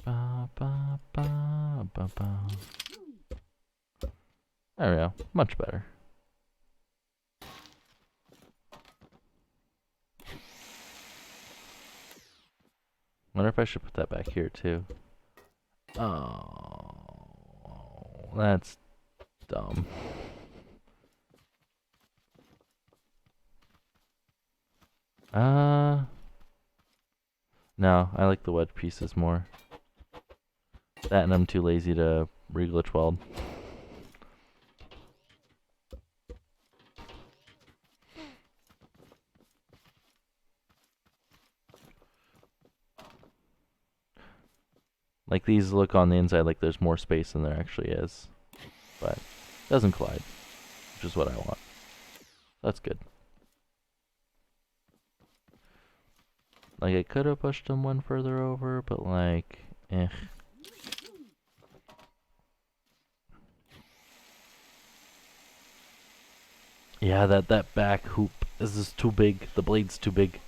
Ba, ba, ba, ba, ba. There we go. Much better. Wonder if I should put that back here too. Oh, that's dumb. No, I like the wedge pieces more. That and I'm too lazy to re-glitch weld. Like these look on the inside like there's more space than there actually is. But it doesn't collide, which is what I want. That's good. Like I could have pushed them one further over, but like, eh. Yeah, that back hoop is just too big. The blade's too big.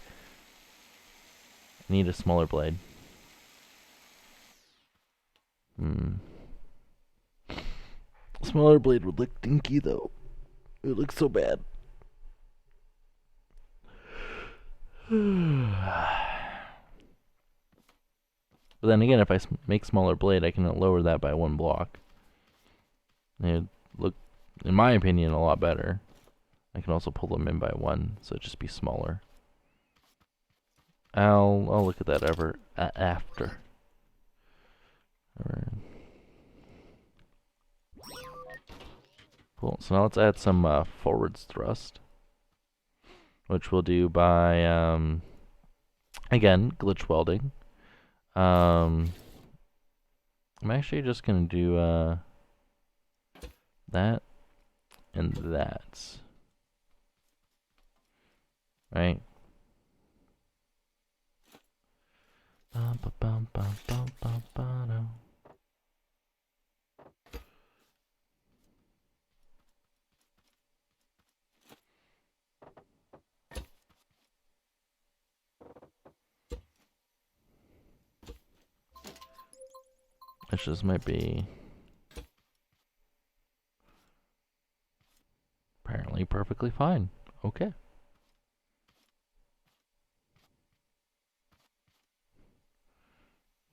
I need a smaller blade. Smaller blade would look dinky though. It would look so bad. But then again, if I make smaller blade, I can lower that by one block. It'd look, in my opinion, a lot better. I can also pull them in by one, so it'd just be smaller. I'll look at that after. Alright. Cool. So now let's add some forwards thrust, which we'll do by again glitch welding. I'm actually just gonna do that and that. Right. Bum, ba, bum, bum, bum, bum, ba, dum. This just might be apparently perfectly fine. Okay.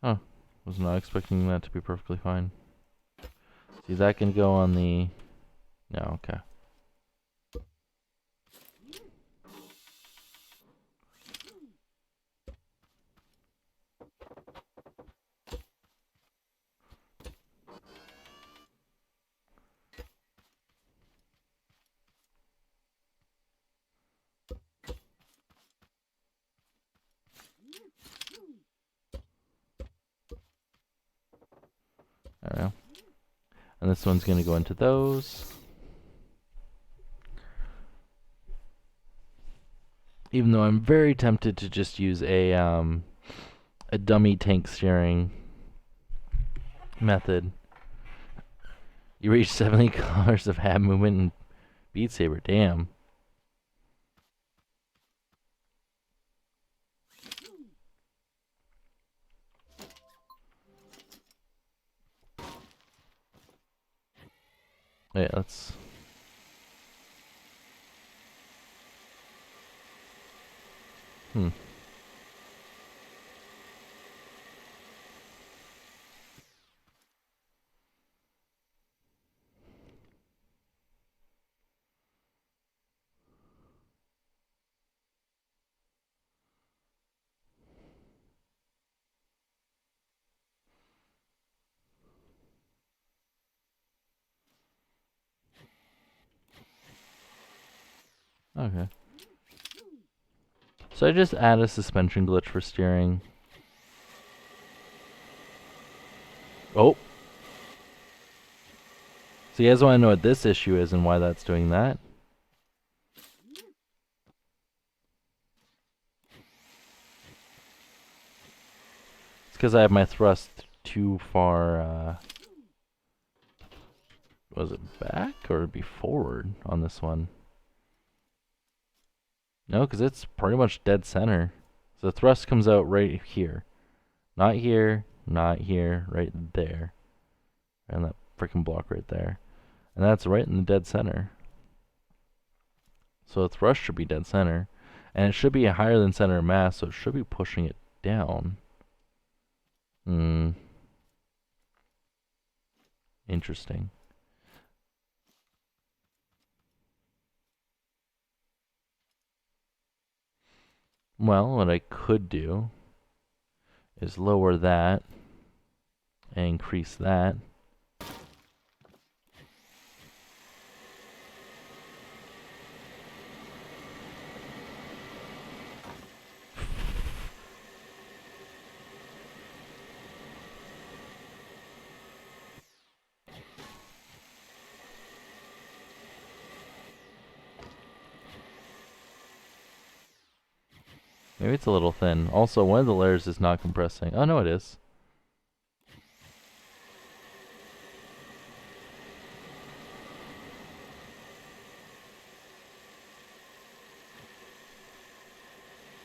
Huh. Was not expecting that to be perfectly fine. See, that can go on the... No, okay. I don't know. And this one's gonna go into those. Even though I'm very tempted to just use a dummy tank steering method. You reach 70 kilometers of hand movement in Beat Saber. Damn. Yeah, let's... Hmm. Okay. So I just add a suspension glitch for steering. Oh! So you guys want to know what this issue is and why that's doing that? It's because I have my thrust too far, was it back or be forward on this one? No, because it's pretty much dead center. So the thrust comes out right here. Not here, not here, right there. And that freaking block right there. And that's right in the dead center. So the thrust should be dead center. And it should be a higher than center of mass, so it should be pushing it down. Interesting. Well, what I could do is lower that and increase that. Maybe it's a little thin. Also, one of the layers is not compressing. Oh, no, it is.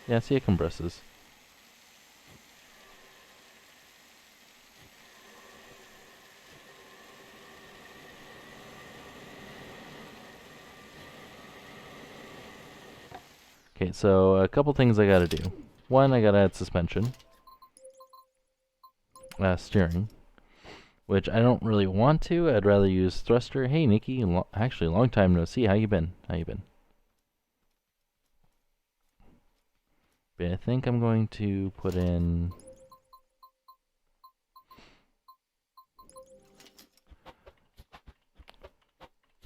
Yeah, see, it compresses. Okay, so a couple things I gotta do. One, I gotta add suspension. Steering. Which I don't really want to. I'd rather use thruster. Hey, Nikki. Actually, long time no see. How you been? How you been? But I think I'm going to put in...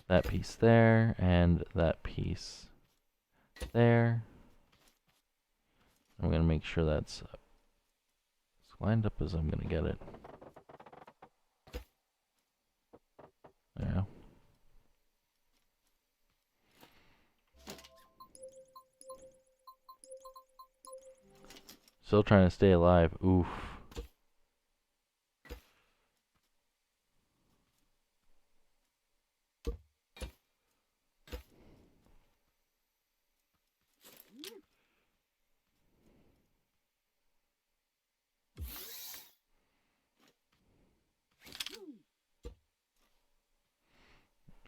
that piece there, and that piece there. I'm going to make sure that's as lined up as I'm going to get it. There. Still trying to stay alive. Oof.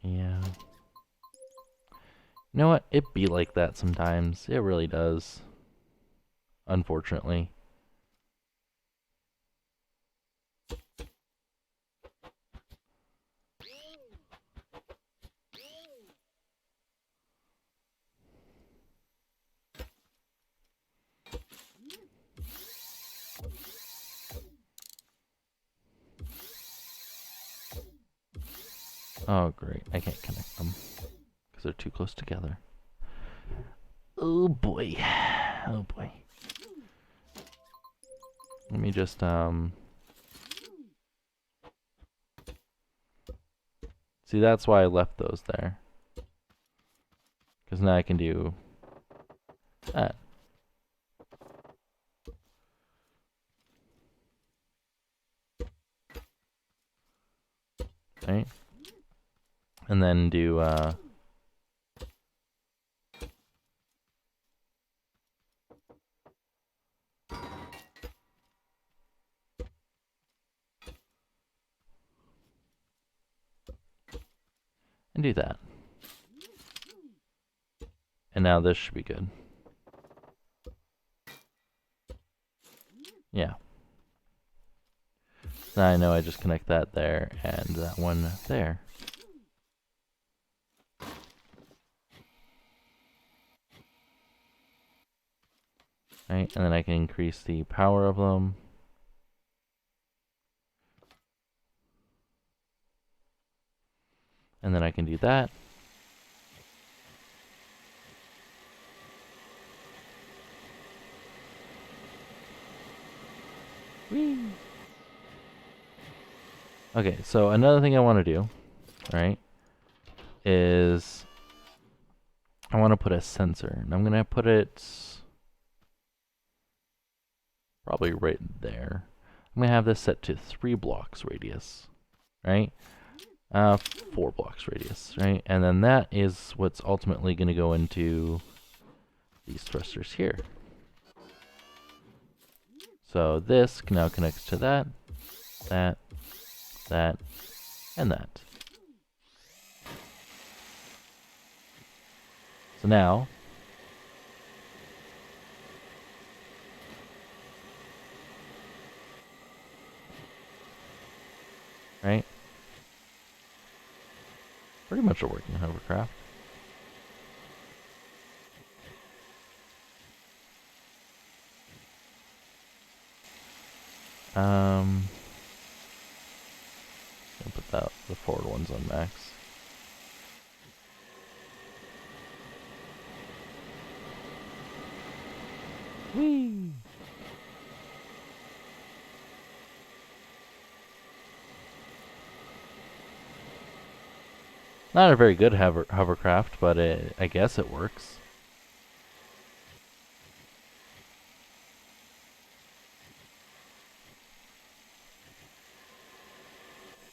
Yeah. You know what? It be like that sometimes. It really does. Unfortunately. Oh, great. I can't connect them because they're too close together. Oh, boy. Oh, boy. Let me just, see, that's why I left those there. Because now I can do that. Right? And then do, and do that. And now this should be good. Yeah. Now I know I just connect that there and that one there. Right? And then I can increase the power of them. And then I can do that. Whee! Okay, so another thing I want to do, right, is I want to put a sensor. And I'm going to put it probably right there. I'm going to have this set to 3 blocks radius, right? 4 blocks radius, right? And then that is what's ultimately going to go into these thrusters here. So this now connects to that, that, and that. So now, right? Pretty much a working hovercraft. I'll put the forward ones on max. Whee! Not a very good hovercraft, but I guess it works.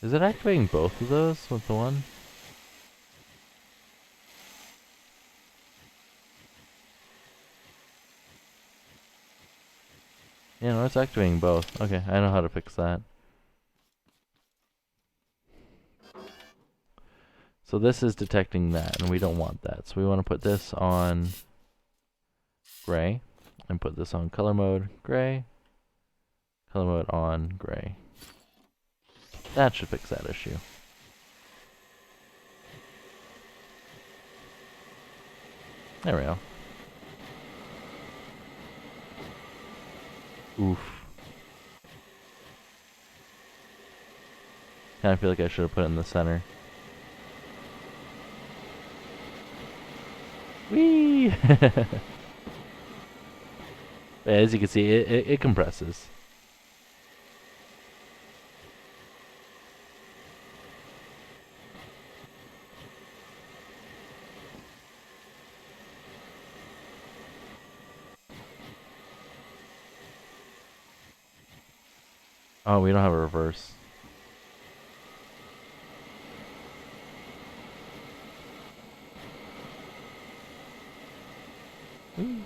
Is it activating both of those with the one? Yeah, no, it's activating both. Okay, I know how to fix that. So this is detecting that, and we don't want that. So we want to put this on gray, and put this on color mode gray, color mode on gray. That should fix that issue. There we go. Oof. Kind of feel like I should have put it in the center. Whee! As you can see, it compresses. Oh, we don't have a reverse. Ooh.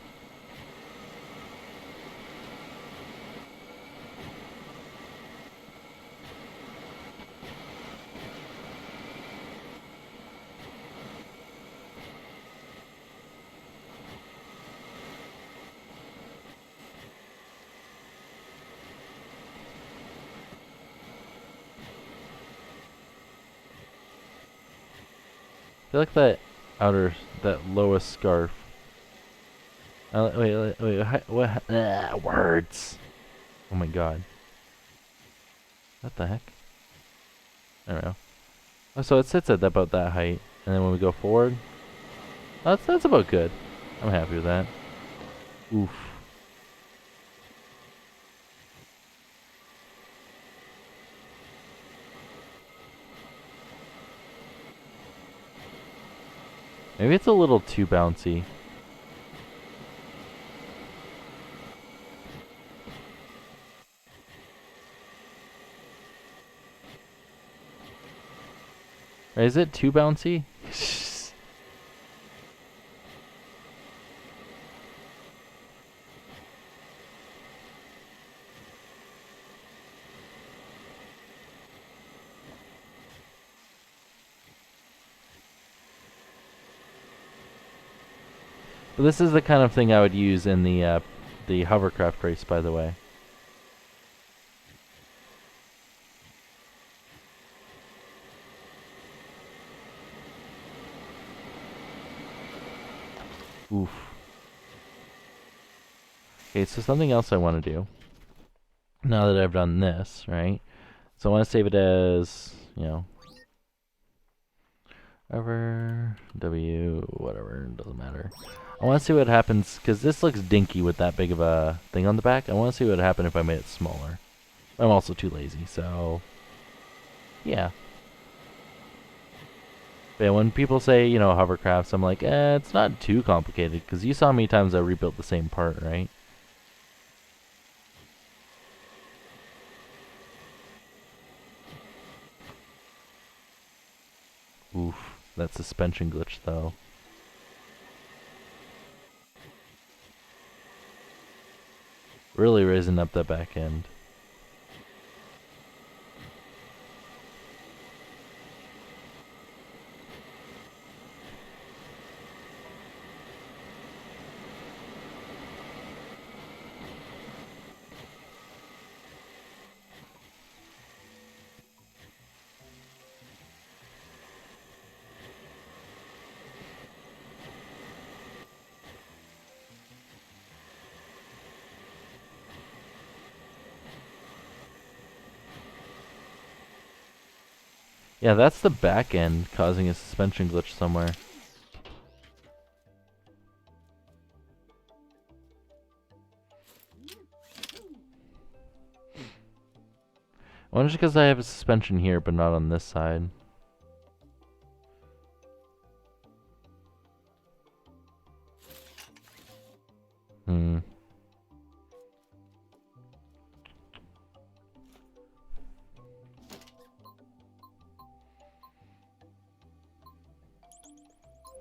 I feel like that lowest scarf. Wait, what? Words. Oh my god. What the heck? I don't know. Oh, so it sits at about that height, and then when we go forward, that's about good. I'm happy with that. Oof. Maybe it's a little too bouncy. Or is it too bouncy? But this is the kind of thing I would use in the Hovercraft race, by the way. Oof. Okay, so something else I want to do, now that I've done this, right? So I want to save it as, ever, W, whatever, doesn't matter. I want to see what happens, because this looks dinky with that big of a thing on the back. I want to see what would happen if I made it smaller. I'm also too lazy, so yeah. But yeah, when people say, hovercrafts, I'm like, it's not too complicated, because you saw how many times I rebuilt the same part, right? Oof, that suspension glitch, though. Really raising up the back end. Yeah, that's the back end causing a suspension glitch somewhere. I wonder because I have a suspension here, but not on this side. Hmm.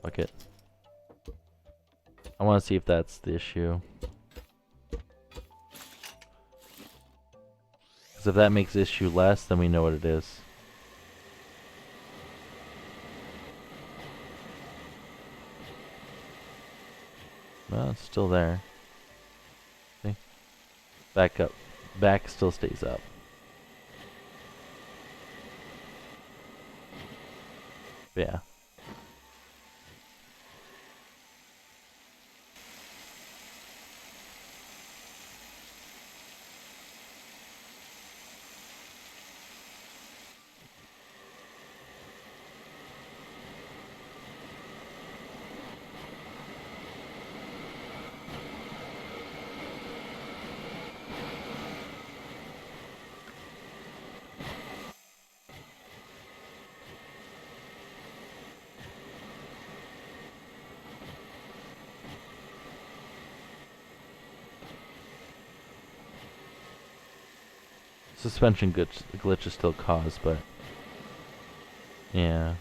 Fuck it. I want to see if that's the issue. Because if that makes the issue less, then we know what it is. Well, it's still there. See? Back up. Back still stays up. But yeah. suspension glitch is still caused, but yeah.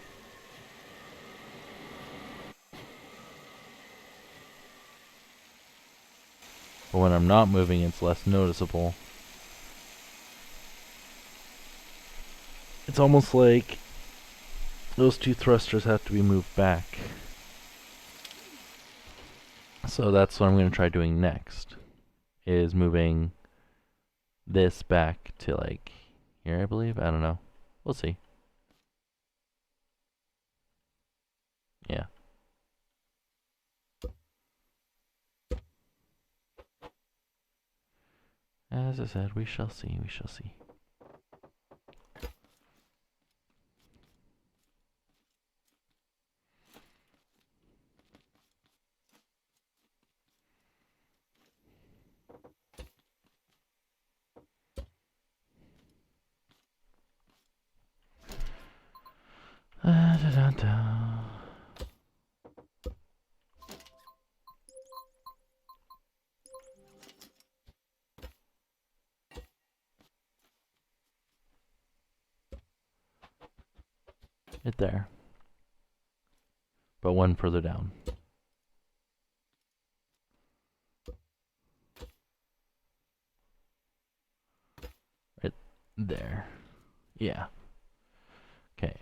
But when I'm not moving, it's less noticeable. It's almost like those two thrusters have to be moved back. So that's what I'm going to try doing next, is moving this back to like here, I believe. I don't know. We'll see. Yeah. As I said, we shall see, we shall see. Da, da, da. Right there. But one further down. Right there. Yeah. Okay.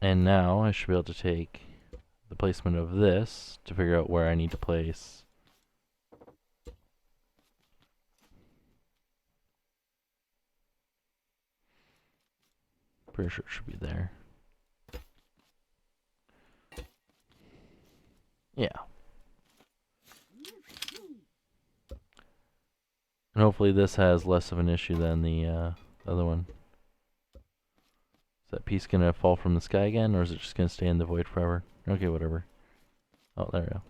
And now I should be able to take the placement of this to figure out where I need to place. Pretty sure it should be there. Yeah. And hopefully this has less of an issue than the other one. Is that piece gonna fall from the sky again, or is it just gonna stay in the void forever? Okay, whatever. Oh, there we go.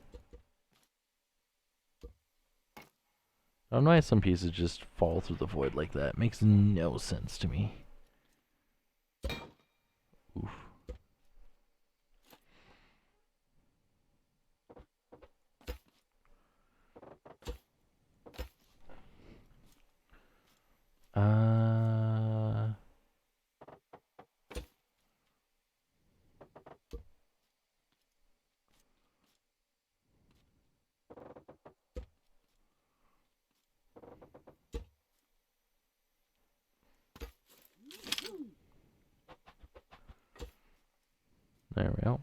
I don't know why some pieces just fall through the void like that. It makes no sense to me. Oof. There we go.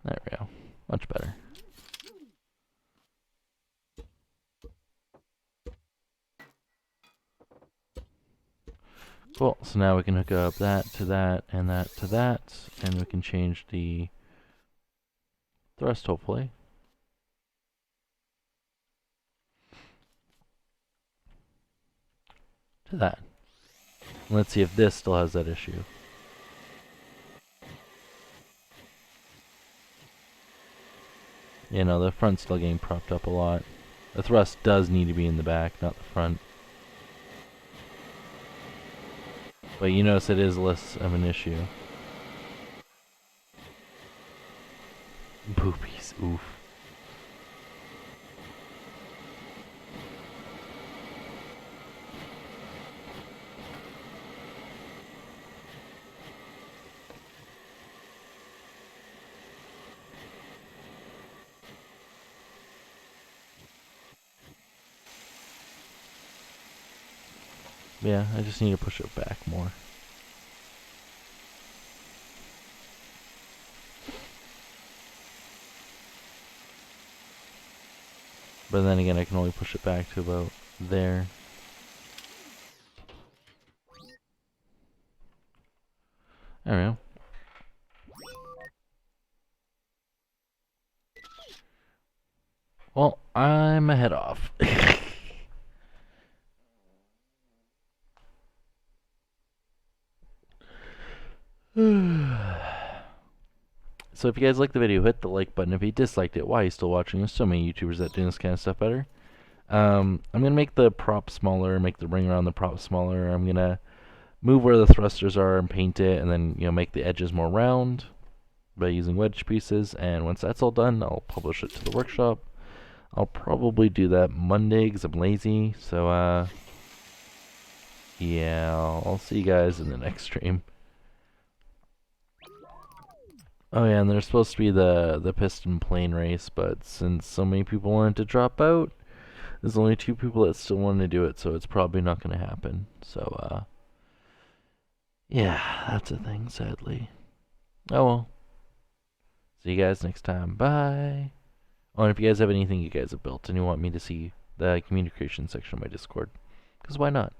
There we go. Much better. Cool. So now we can hook up that to that and that to that, and we can change the thrust, hopefully. To that. Let's see if this still has that issue. You know, the front's still getting propped up a lot. The thrust does need to be in the back, not the front. But you notice it is less of an issue. Boobies, oof. Yeah, I just need to push it back more. But then again, I can only push it back to about there. There we go. Well, I'm a head off. So if you guys liked the video, hit the like button. If you disliked it, why are you still watching? There's so many YouTubers that do this kind of stuff better. I'm going to make the prop smaller, make the ring around the prop smaller. I'm going to move where the thrusters are and paint it, and then, you know, make the edges more round. by using wedge pieces, and once that's all done, I'll publish it to the workshop. I'll probably do that Monday because I'm lazy, so yeah, I'll see you guys in the next stream. Oh yeah, and there's supposed to be the piston plane race, but since so many people wanted to drop out, there's only 2 people that still want to do it, so it's probably not going to happen. So yeah, that's a thing, sadly. Oh well. See you guys next time. Bye. Oh, and if you guys have anything you guys have built and you want me to see the communication section of my Discord, because why not?